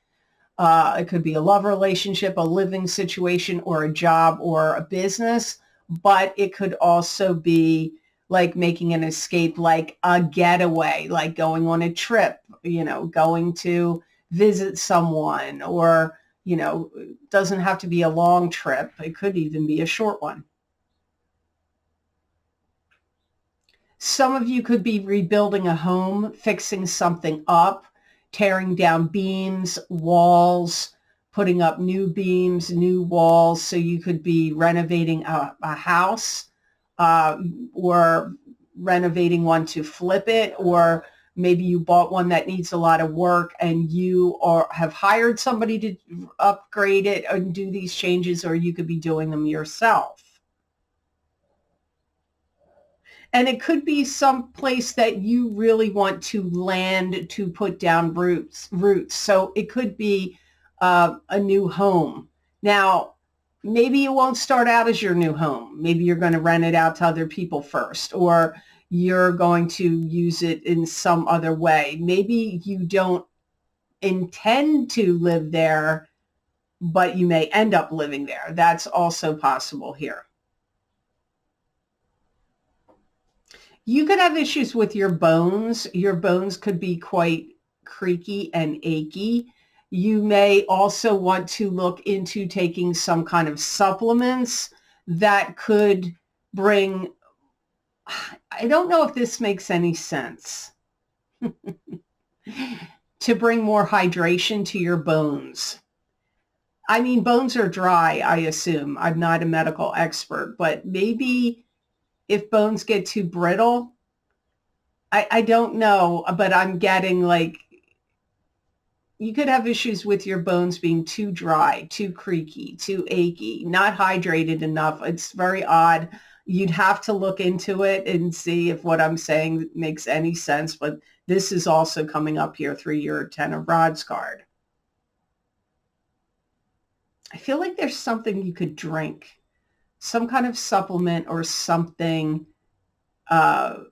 It could be a love relationship, a living situation, or a job or a business. But it could also be like making an escape, like a getaway, like going on a trip, going to visit someone, or, it doesn't have to be a long trip. It could even be a short one. Some of you could be rebuilding a home, fixing something up, tearing down beams, walls, putting up new beams, new walls, so you could be renovating a house or renovating one to flip it, or maybe you bought one that needs a lot of work and you have hired somebody to upgrade it and do these changes, or you could be doing them yourself. And it could be some place that you really want to land to put down roots. So it could be a new home. Now, maybe it won't start out as your new home. Maybe you're going to rent it out to other people first, or you're going to use it in some other way. Maybe you don't intend to live there, but you may end up living there. That's also possible here. You could have issues with your bones. Your bones could be quite creaky and achy. You may also want to look into taking some kind of supplements that could bring, I don't know if this makes any sense, to bring more hydration to your bones. I mean, bones are dry, I assume. I'm not a medical expert, but maybe if bones get too brittle, I don't know, but I'm getting like, you could have issues with your bones being too dry, too creaky, too achy, not hydrated enough. It's very odd. You'd have to look into it and see if what I'm saying makes any sense, but this is also coming up here through your 10 of Rods card. I feel like there's something you could drink, some kind of supplement or something. It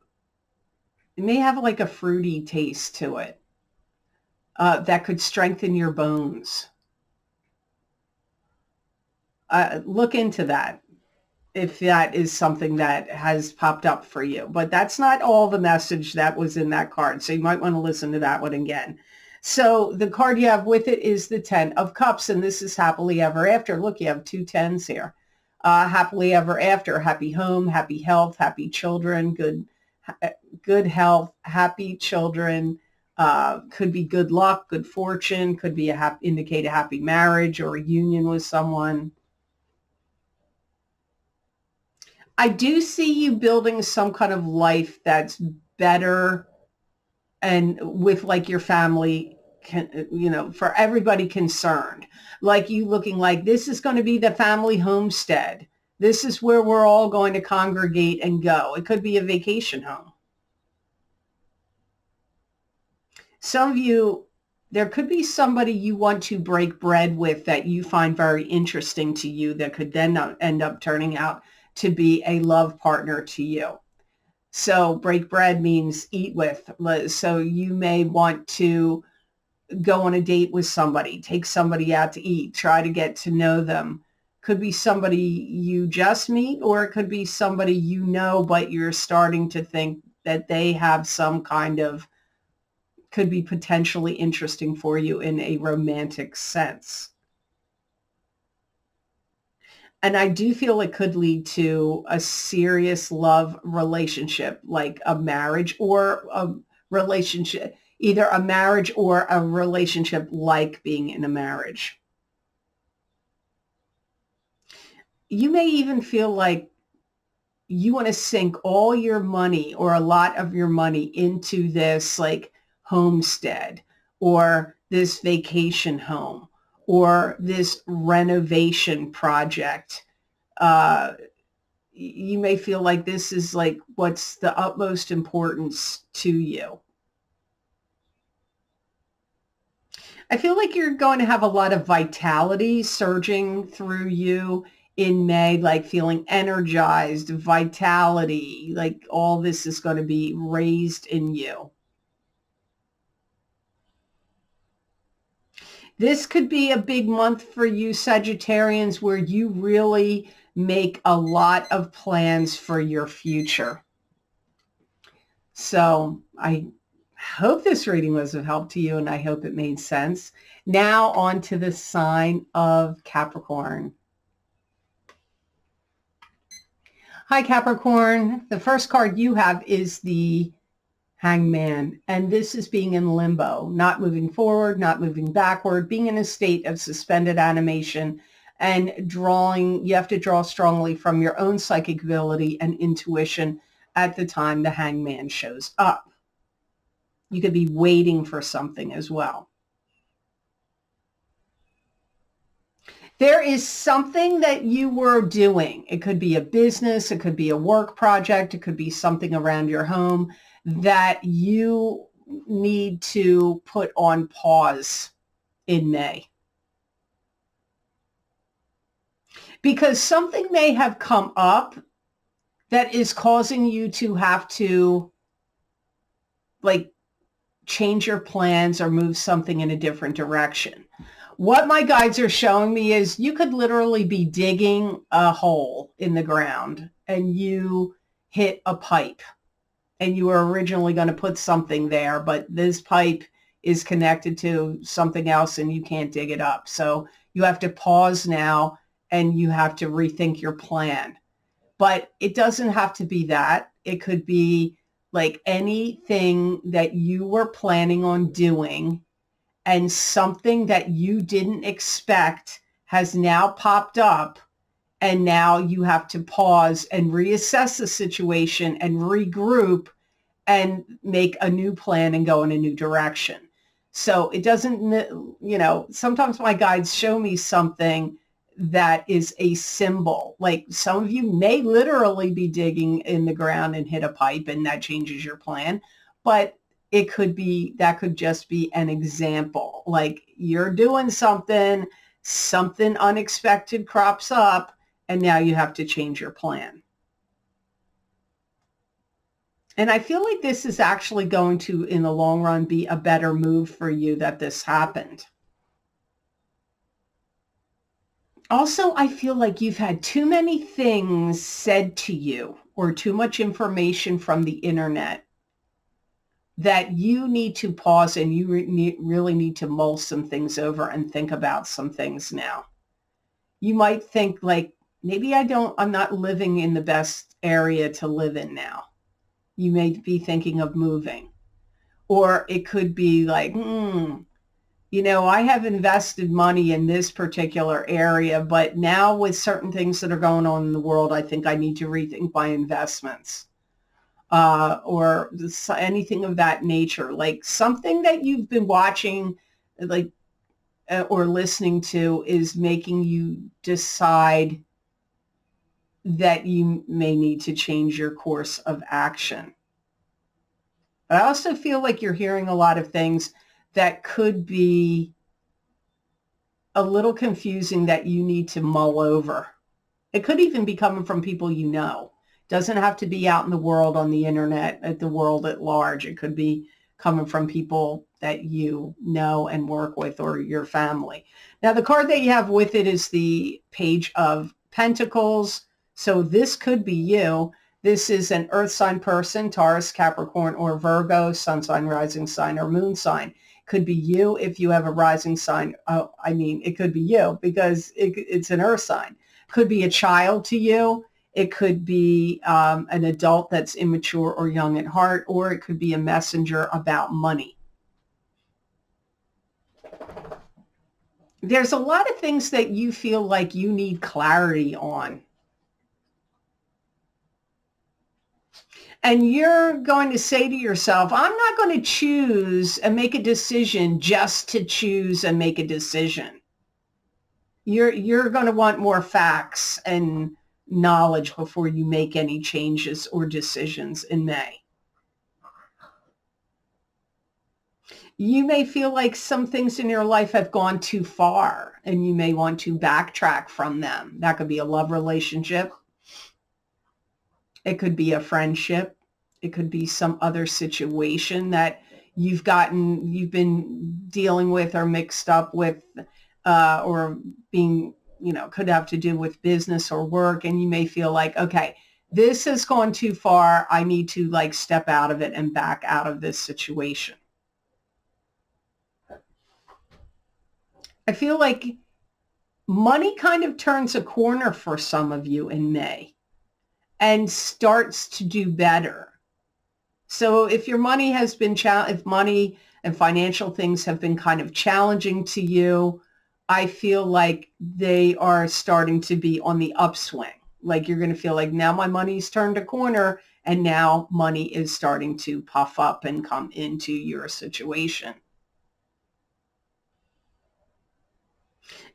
may have like a fruity taste to it that could strengthen your bones. Look into that if that is something that has popped up for you. But that's not all the message that was in that card, so you might want to listen to that one again. So the card you have with it is the 10 of Cups, and this is happily ever after. Look, you have two 10s here. Happily ever after, happy home, happy health, happy children, good health, happy children, could be good luck, good fortune, could be indicate a happy marriage or a union with someone. I do see you building some kind of life that's better and with like your family, for everybody concerned, like you looking like this is going to be the family homestead. This is where we're all going to congregate and go. It could be a vacation home. Some of you, there could be somebody you want to break bread with that you find very interesting to you that could then end up turning out to be a love partner to you. So break bread means eat with. So you may want to go on a date with somebody, take somebody out to eat, try to get to know them. Could be somebody you just meet, or it could be somebody you know, but you're starting to think that they have some kind of, could be potentially interesting for you in a romantic sense. And I do feel it could lead to a serious love relationship, like a marriage or a relationship, either a marriage or a relationship like being in a marriage. You may even feel like you want to sink all your money or a lot of your money into this like homestead or this vacation home or this renovation project. You may feel like this is like what's the utmost importance to you. I feel like you're going to have a lot of vitality surging through you in May, like feeling energized, vitality, like all this is going to be raised in you. This could be a big month for you Sagittarians where you really make a lot of plans for your future. So I hope this reading was of help to you and I hope it made sense. Now on to the sign of Capricorn. Hi, Capricorn. The first card you have is the Hangman. And this is being in limbo, not moving forward, not moving backward, being in a state of suspended animation and drawing. You have to draw strongly from your own psychic ability and intuition at the time the hangman shows up. You could be waiting for something as well. There is something that you were doing. It could be a business, it could be a work project, it could be something around your home that you need to put on pause in May. Because something may have come up that is causing you to have to like change your plans or move something in a different direction. What my guides are showing me is you could literally be digging a hole in the ground and you hit a pipe and you were originally going to put something there, but this pipe is connected to something else and you can't dig it up. So you have to pause now and you have to rethink your plan. But it doesn't have to be that. It could be like anything that you were planning on doing and something that you didn't expect has now popped up, and now you have to pause and reassess the situation and regroup and make a new plan and go in a new direction. So it doesn't, sometimes my guides show me something that is a symbol. Like some of you may literally be digging in the ground and hit a pipe and that changes your plan, but it could be, that could just be an example. Like you're doing something unexpected crops up, and now you have to change your plan. And I feel like this is actually going to, in the long run, be a better move for you that this happened. Also, I feel like you've had too many things said to you or too much information from the internet that you need to pause and you really need to mull some things over and think about some things now. You might think like, maybe I'm not living in the best area to live in now. You may be thinking of moving. Or it could be like, I have invested money in this particular area, but now with certain things that are going on in the world, I think I need to rethink my investments. Or anything of that nature, like something that you've been watching, like, or listening to is making you decide that you may need to change your course of action. But I also feel like you're hearing a lot of things that could be a little confusing that you need to mull over. It could even be coming from people you know. Doesn't have to be out in the world on the internet, at the world at large. It could be coming from people that you know and work with or your family. Now, the card that you have with it is the Page of Pentacles. So this could be you. This is an earth sign person, Taurus, Capricorn, or Virgo, sun sign, rising sign, or moon sign. Could be you if you have a rising sign. It could be you because it's an earth sign. Could be a child to you. It could be an adult that's immature or young at heart, or it could be a messenger about money. There's a lot of things that you feel like you need clarity on. And you're going to say to yourself, I'm not going to choose and make a decision just to choose and make a decision. You're going to want more facts and knowledge before you make any changes or decisions in May. You may feel like some things in your life have gone too far and you may want to backtrack from them. That could be a love relationship. It could be a friendship. It could be some other situation that you've been dealing with or mixed up with, or being, could have to do with business or work. And you may feel like, okay, this has gone too far. I need to step out of it and back out of this situation. I feel like money kind of turns a corner for some of you in May and starts to do better. So if your money has been, if money and financial things have been kind of challenging to you, I feel like they are starting to be on the upswing. Like you're going to feel like now my money's turned a corner and now money is starting to puff up and come into your situation.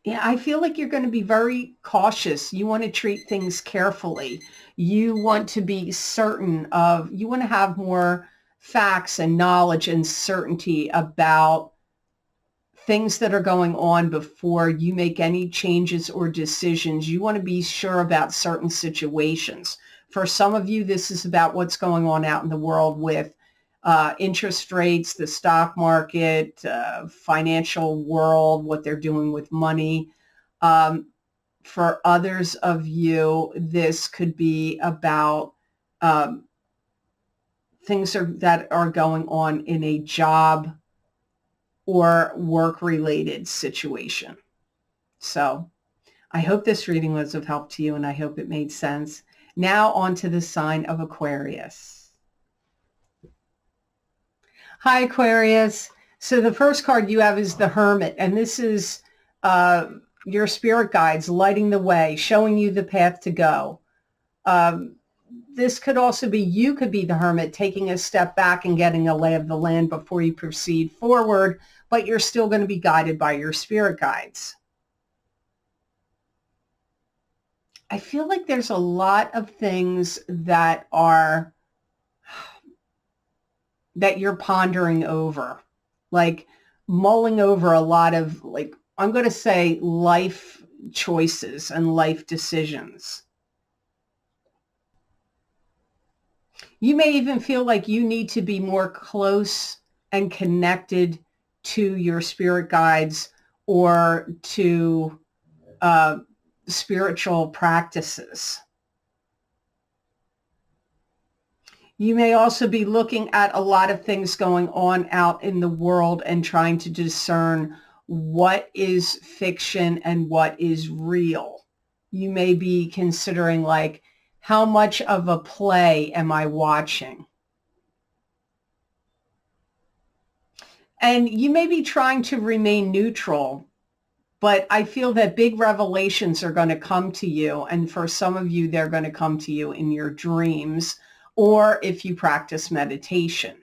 Yeah, I feel like you're going to be very cautious. You want to treat things carefully. You want to be certain of, you want to have more facts and knowledge and certainty about things that are going on before you make any changes or decisions. You want to be sure about certain situations. For some of you, this is about what's going on out in the world with interest rates, the stock market, financial world, what they're doing with money. For others of you, this could be about things that are going on in a job or work-related situation. So I hope this reading was of help to you, and I hope it made sense. Now on to the sign of Aquarius. Hi, Aquarius. So the first card you have is the Hermit, and this is your spirit guides lighting the way, showing you the path to go. This could also be, you could be the Hermit, taking a step back and getting a lay of the land before you proceed forward, but you're still going to be guided by your spirit guides. I feel like there's a lot of things that you're pondering over, like mulling over a lot of, like, I'm going to say life choices and life decisions. You may even feel like you need to be more close and connected to your spirit guides or to spiritual practices. You may also be looking at a lot of things going on out in the world and trying to discern what is fiction and what is real. You may be considering, like, how much of a play am I watching? And you may be trying to remain neutral, but I feel that big revelations are going to come to you. And for some of you, they're going to come to you in your dreams, or if you practice meditation.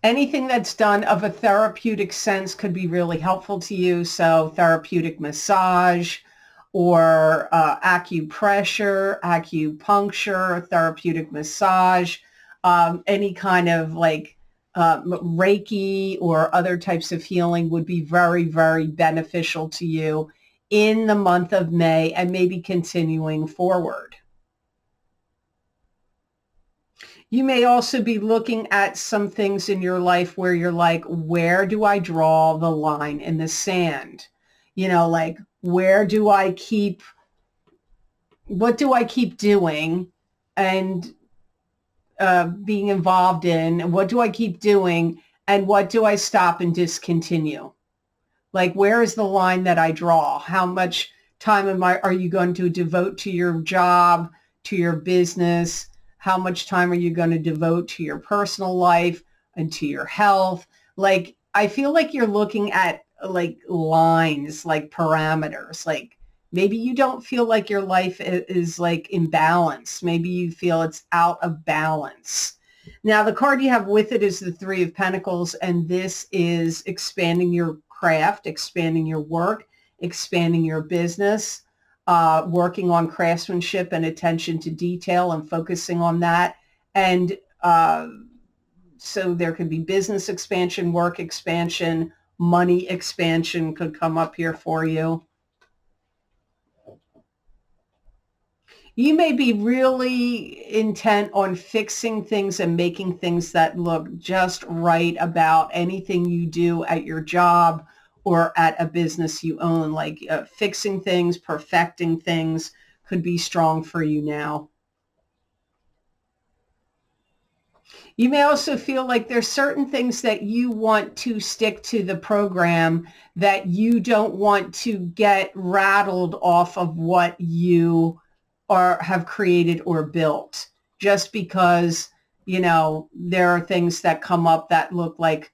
Anything that's done of a therapeutic sense could be really helpful to you. So therapeutic massage or acupressure, acupuncture, therapeutic massage, any kind of like Reiki or other types of healing would be very, very beneficial to you in the month of May and maybe continuing forward. You may also be looking at some things in your life where you're like, where do I draw the line in the sand? You know, like, where do I keep, what do I keep doing and being involved in? What do I keep doing and what do I stop and discontinue? Like, where is the line that I draw? How much time are you going to devote to your job, to your business? How much time are you going to devote to your personal life and to your health? Like, I feel like you're looking at like lines, like parameters. Like, maybe you don't feel like your life is like in balance. Maybe you feel it's out of balance. Now, the card you have with it is the Three of Pentacles, and this is expanding your craft, expanding your work, expanding your business, working on craftsmanship and attention to detail and focusing on that. And so there could be business expansion, work expansion, money expansion could come up here for you. You may be really intent on fixing things and making things that look just right about anything you do at your job or at a business you own. Like fixing things, perfecting things could be strong for you now. You may also feel like there's certain things that you want to stick to the program, that you don't want to get rattled off of what you have created or built, just because, there are things that come up that look like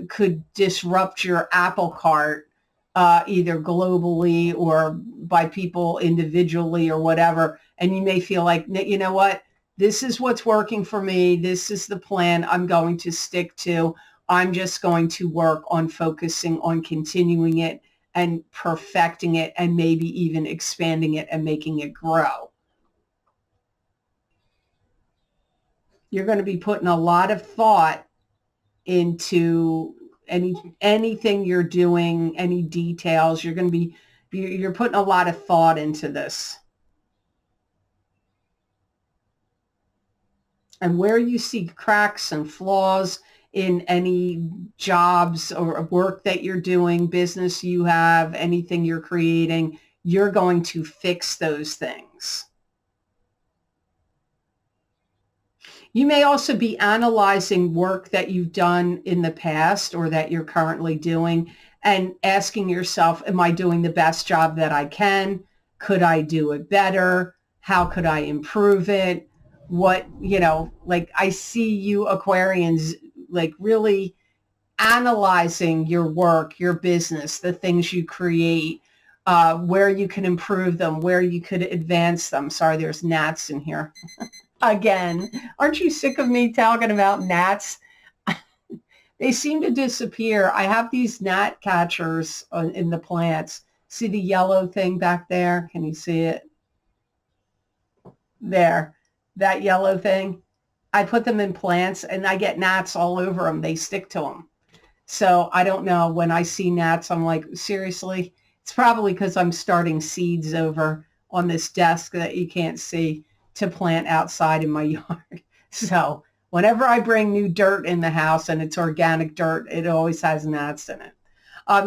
could disrupt your apple cart, either globally or by people individually or whatever. And you may feel like, you know what, this is what's working for me. This is the plan I'm going to stick to. I'm just going to work on focusing on continuing it and perfecting it and maybe even expanding it and making it grow. You're going to be putting a lot of thought into anything you're doing, any details. You're putting a lot of thought into this. And where you see cracks and flaws in any jobs or work that you're doing, business you have, anything you're creating, you're going to fix those things. You may also be analyzing work that you've done in the past or that you're currently doing and asking yourself, am I doing the best job that I can? Could I do it better? How could I improve it? What, like I see you Aquarians like really analyzing your work, your business, the things you create, where you can improve them, where you could advance them. Sorry, there's gnats in here. Again, aren't you sick of me talking about gnats? They seem to disappear. I have these gnat catchers in the plants. See the yellow thing back there? Can you see it? There, that yellow thing. I put them in plants and I get gnats all over them. They stick to them. So I don't know. When I see gnats, I'm like, seriously? It's probably because I'm starting seeds over on this desk that you can't see to plant outside in my yard. So whenever I bring new dirt in the house and it's organic dirt, it always has gnats in it.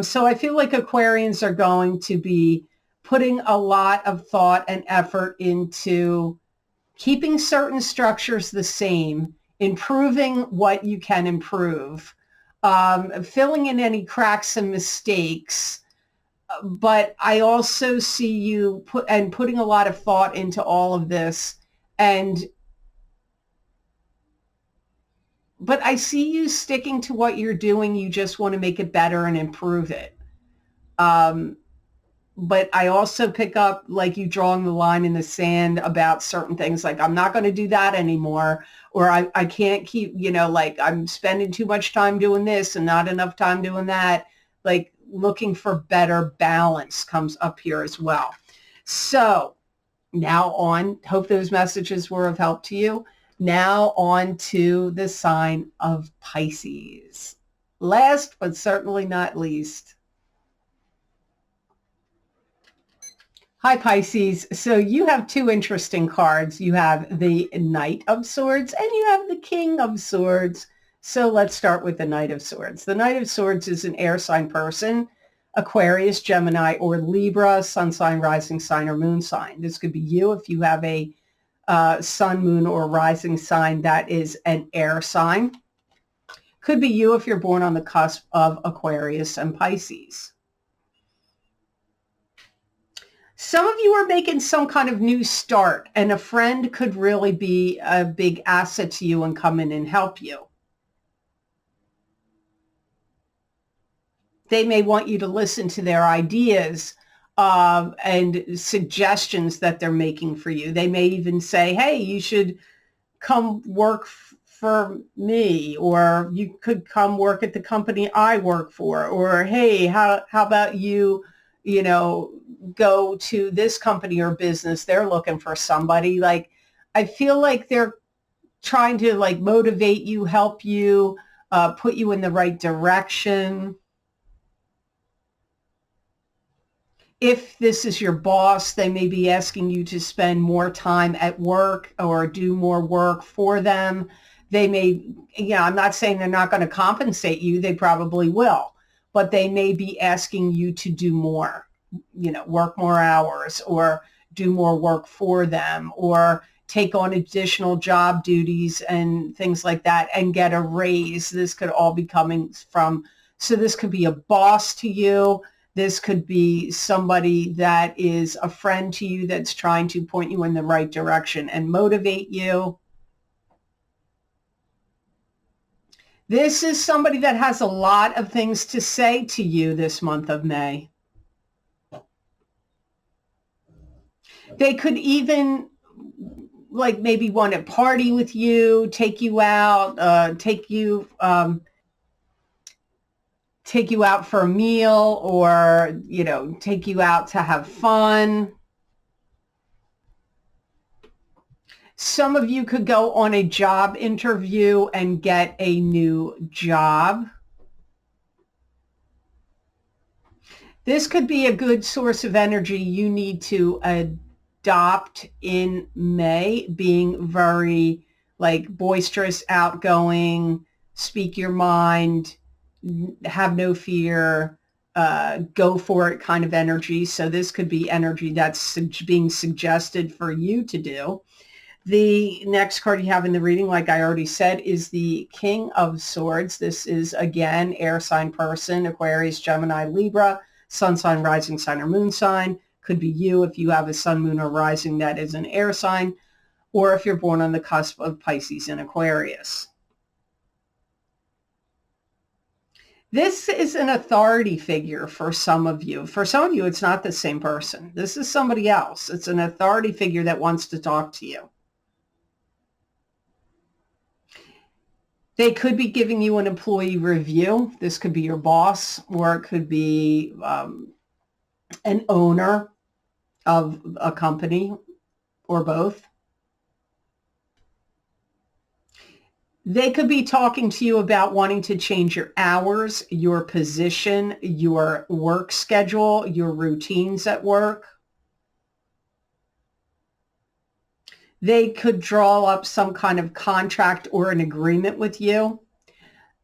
So I feel like Aquarians are going to be putting a lot of thought and effort into keeping certain structures the same, improving what you can improve, filling in any cracks and mistakes. But I also see you putting a lot of thought into all of this. But I see you sticking to what you're doing. You just want to make it better and improve it. But I also pick up like you drawing the line in the sand about certain things, like I'm not going to do that anymore, or I can't keep, like I'm spending too much time doing this and not enough time doing that. Like looking for better balance comes up here as well. So now hope those messages were of help to you. Now on to the sign of Pisces. Last but certainly not least. Hi, Pisces. So you have two interesting cards. You have the Knight of Swords and you have the King of Swords. So let's start with the Knight of Swords. The Knight of Swords is an air sign person, Aquarius, Gemini, or Libra, sun sign, rising sign, or moon sign. This could be you if you have a sun, moon, or rising sign that is an air sign. Could be you if you're born on the cusp of Aquarius and Pisces. Some of you are making some kind of new start, and a friend could really be a big asset to you and come in and help you. They may want you to listen to their ideas and suggestions that they're making for you. They may even say, hey, you should come work for me, or you could come work at the company I work for, or hey, how about you, go to this company or business. They're looking for somebody. Like, I feel like they're trying to like motivate you, help you, put you in the right direction. If this is your boss, they may be asking you to spend more time at work or do more work for them. They may, I'm not saying they're not going to compensate you. They probably will, but they may be asking you to do more, work more hours or do more work for them or take on additional job duties and things like that and get a raise. This could all be coming from, so this could be a boss to you. This could be somebody that is a friend to you that's trying to point you in the right direction and motivate you. This is somebody that has a lot of things to say to you this month of May. They could even like maybe want to party with you, take you out, take you out for a meal, or, take you out to have fun. Some of you could go on a job interview and get a new job. This could be a good source of energy you need to adopt in May, being very boisterous, outgoing, speak your mind, have no fear, go for it kind of energy. So this could be energy that's being suggested for you to do. The next card you have in the reading, like I already said, is the King of Swords. This is, again, air sign person, Aquarius, Gemini, Libra, sun sign, rising sign, or moon sign. Could be you if you have a sun, moon, or rising that is an air sign, or if you're born on the cusp of Pisces and Aquarius. This is an authority figure for some of you. For some of you, it's not the same person. This is somebody else. It's an authority figure that wants to talk to you. They could be giving you an employee review. This could be your boss, or it could be an owner of a company, or both. They could be talking to you about wanting to change your hours, your position, your work schedule, your routines at work. They could draw up some kind of contract or an agreement with you.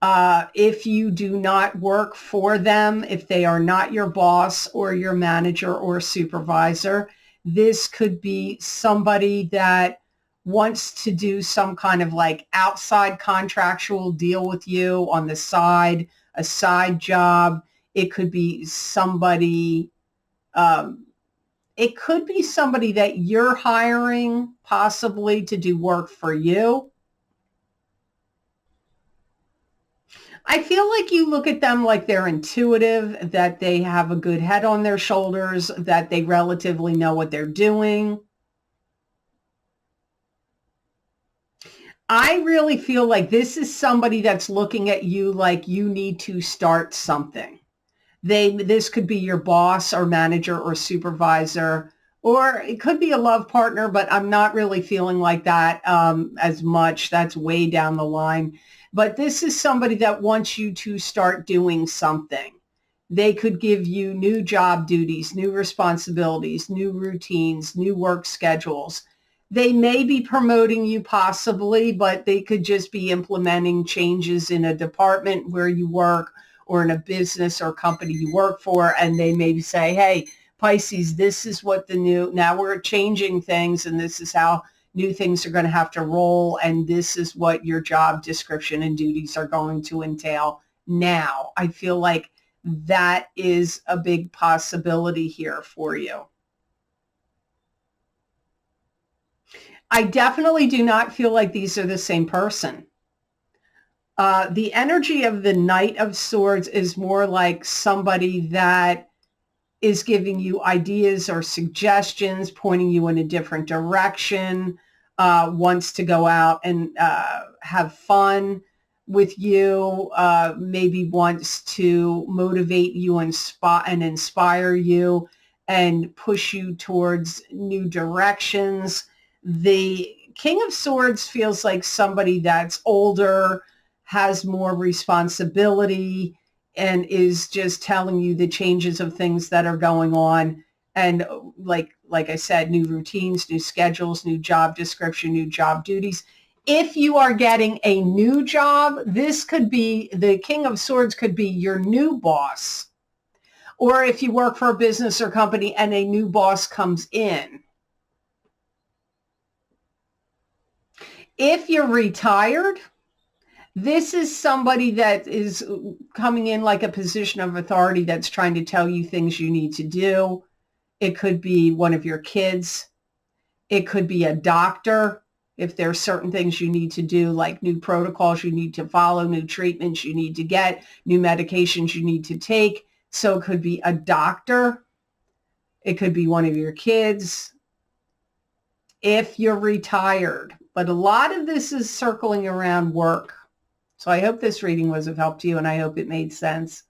If you do not work for them, if they are not your boss or your manager or supervisor, this could be somebody that wants to do some kind of outside contractual deal with you on the side, a side job. It could be somebody, that you're hiring possibly to do work for you. I feel like you look at them like they're intuitive, that they have a good head on their shoulders, that they relatively know what they're doing. I really feel like this is somebody that's looking at you like you need to start something. This could be your boss or manager or supervisor, or it could be a love partner, but I'm not really feeling like that as much. That's way down the line. But this is somebody that wants you to start doing something. They could give you new job duties, new responsibilities, new routines, new work schedules. They may be promoting you possibly, but they could just be implementing changes in a department where you work, or in a business or company you work for, and they maybe say, hey, Pisces, this is what now we're changing things, and this is how new things are going to have to roll, and this is what your job description and duties are going to entail now. I feel like that is a big possibility here for you. I definitely do not feel like these are the same person. The energy of the Knight of Swords is more like somebody that is giving you ideas or suggestions, pointing you in a different direction, wants to go out and have fun with you, maybe wants to motivate you and inspire you and push you towards new directions. The King of Swords feels like somebody that's older, has more responsibility, and is just telling you the changes of things that are going on. And like I said, new routines, new schedules, new job description, new job duties. If you are getting a new job, this could be, the King of Swords could be your new boss. Or if you work for a business or company and a new boss comes in. If you're retired This is somebody that is coming in like a position of authority that's trying to tell you things you need to do. It could be one of your kids. It could be a doctor. If there are certain things you need to do, like new protocols you need to follow, new treatments you need to get, new medications you need to take. So it could be a doctor. It could be one of your kids. If you're retired. But a lot of this is circling around work. So I hope this reading was of help to you, and I hope it made sense.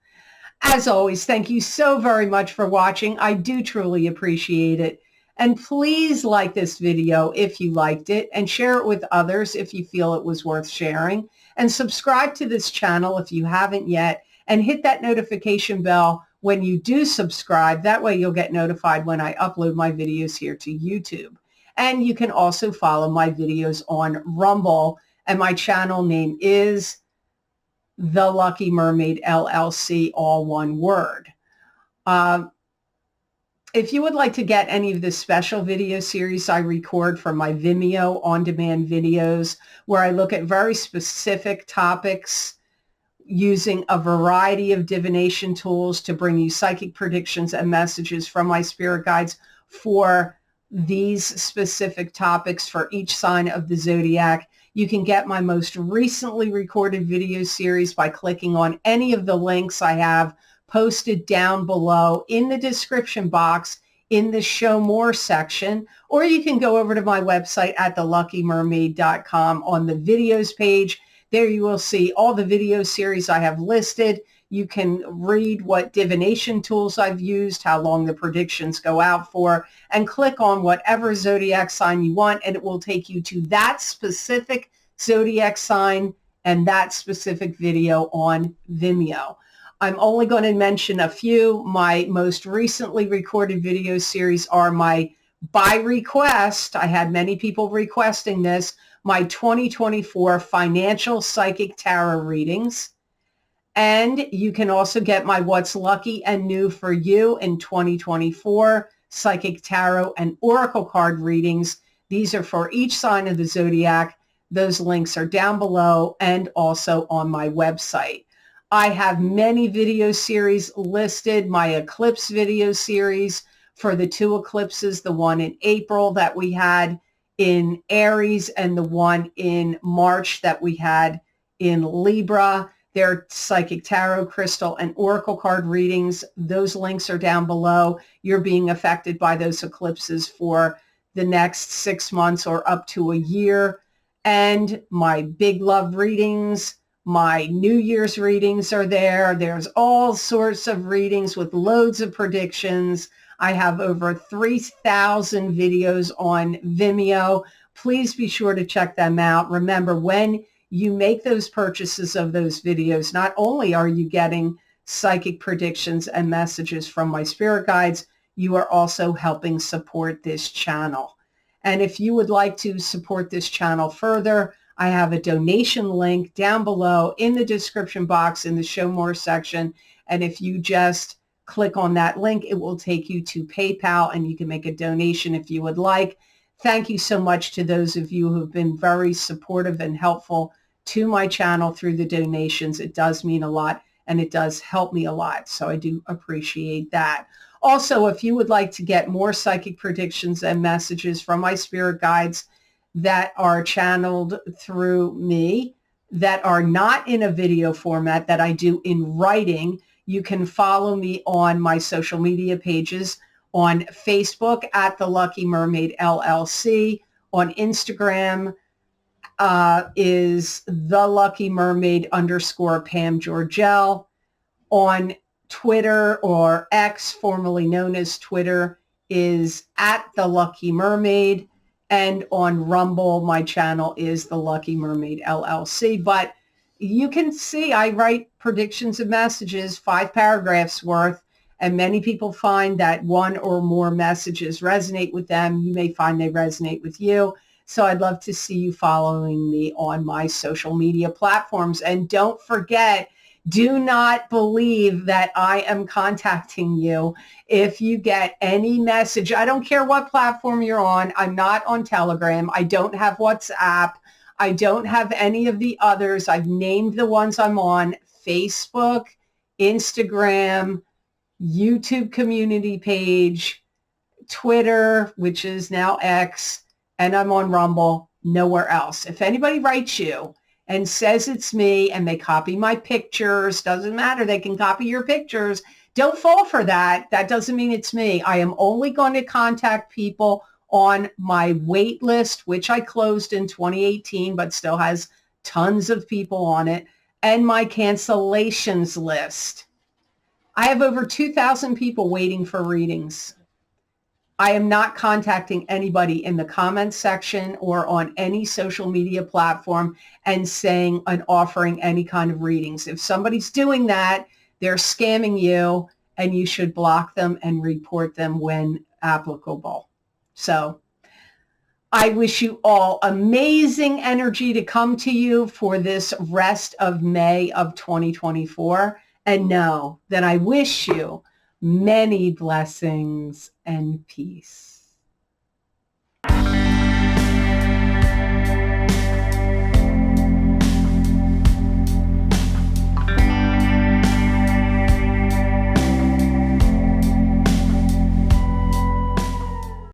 As always, thank you so very much for watching. I do truly appreciate it. And please like this video if you liked it, and share it with others if you feel it was worth sharing. And subscribe to this channel if you haven't yet, and hit that notification bell when you do subscribe. That way you'll get notified when I upload my videos here to YouTube. And you can also follow my videos on Rumble, and my channel name is The Lucky Mermaid LLC, all one word. If you would like to get any of the special video series I record for my Vimeo on-demand videos, where I look at very specific topics using a variety of divination tools to bring you psychic predictions and messages from my spirit guides for these specific topics for each sign of the zodiac, you can get my most recently recorded video series by clicking on any of the links I have posted down below in the description box in the Show More section, or you can go over to my website at theluckymermaid.com on the videos page. There you will see all the video series I have listed. You can read what divination tools I've used, how long the predictions go out for, and click on whatever zodiac sign you want, and it will take you to that specific zodiac sign and that specific video on Vimeo. I'm only going to mention a few. My most recently recorded video series are my, by request, I had many people requesting this, my 2024 financial psychic tarot readings. And you can also get my What's Lucky and New for You in 2024 psychic tarot and oracle card readings. These are for each sign of the zodiac. Those links are down below and also on my website. I have many video series listed. My eclipse video series for the two eclipses, the one in April that we had in Aries and the one in March that we had in Libra. They're psychic tarot, crystal, and oracle card readings. Those links are down below. You're being affected by those eclipses for the next 6 months or up to a year. And my big love readings, my New Year's readings are there. There's all sorts of readings with loads of predictions. I have over 3,000 videos on Vimeo. Please be sure to check them out. Remember, when you make those purchases of those videos, not only are you getting psychic predictions and messages from my spirit guides, you are also helping support this channel. And if you would like to support this channel further, I have a donation link down below in the description box in the Show More section. And if you just click on that link, it will take you to PayPal, and you can make a donation if you would like. Thank you so much to those of you who have been very supportive and helpful to my channel through the donations. It does mean a lot, and it does help me a lot. So I do appreciate that. Also, if you would like to get more psychic predictions and messages from my spirit guides that are channeled through me, that are not in a video format, that I do in writing, you can follow me on my social media pages on Facebook at The Lucky Mermaid LLC, on Instagram is The Lucky Mermaid _ Pam Georgel, on Twitter, or X, formerly known as Twitter, is at The Lucky Mermaid, and on Rumble, my channel is The Lucky Mermaid LLC. But you can see I write predictions and messages, 5 paragraphs worth, and many people find that one or more messages resonate with them. You may find they resonate with you. So I'd love to see you following me on my social media platforms. And don't forget, do not believe that I am contacting you. If you get any message, I don't care what platform you're on. I'm not on Telegram. I don't have WhatsApp. I don't have any of the others. I've named the ones I'm on: Facebook, Instagram, YouTube community page, Twitter, which is now X, and I'm on Rumble, nowhere else. If anybody writes you and says it's me and they copy my pictures, doesn't matter, they can copy your pictures, don't fall for that. That doesn't mean it's me. I am only going to contact people on my wait list, which I closed in 2018, but still has tons of people on it, and my cancellations list. I have over 2,000 people waiting for readings. I am not contacting anybody in the comments section or on any social media platform and saying and offering any kind of readings. If somebody's doing that, they're scamming you, and you should block them and report them when applicable. So I wish you all amazing energy to come to you for this rest of May of 2024. And know that I wish you many blessings and peace.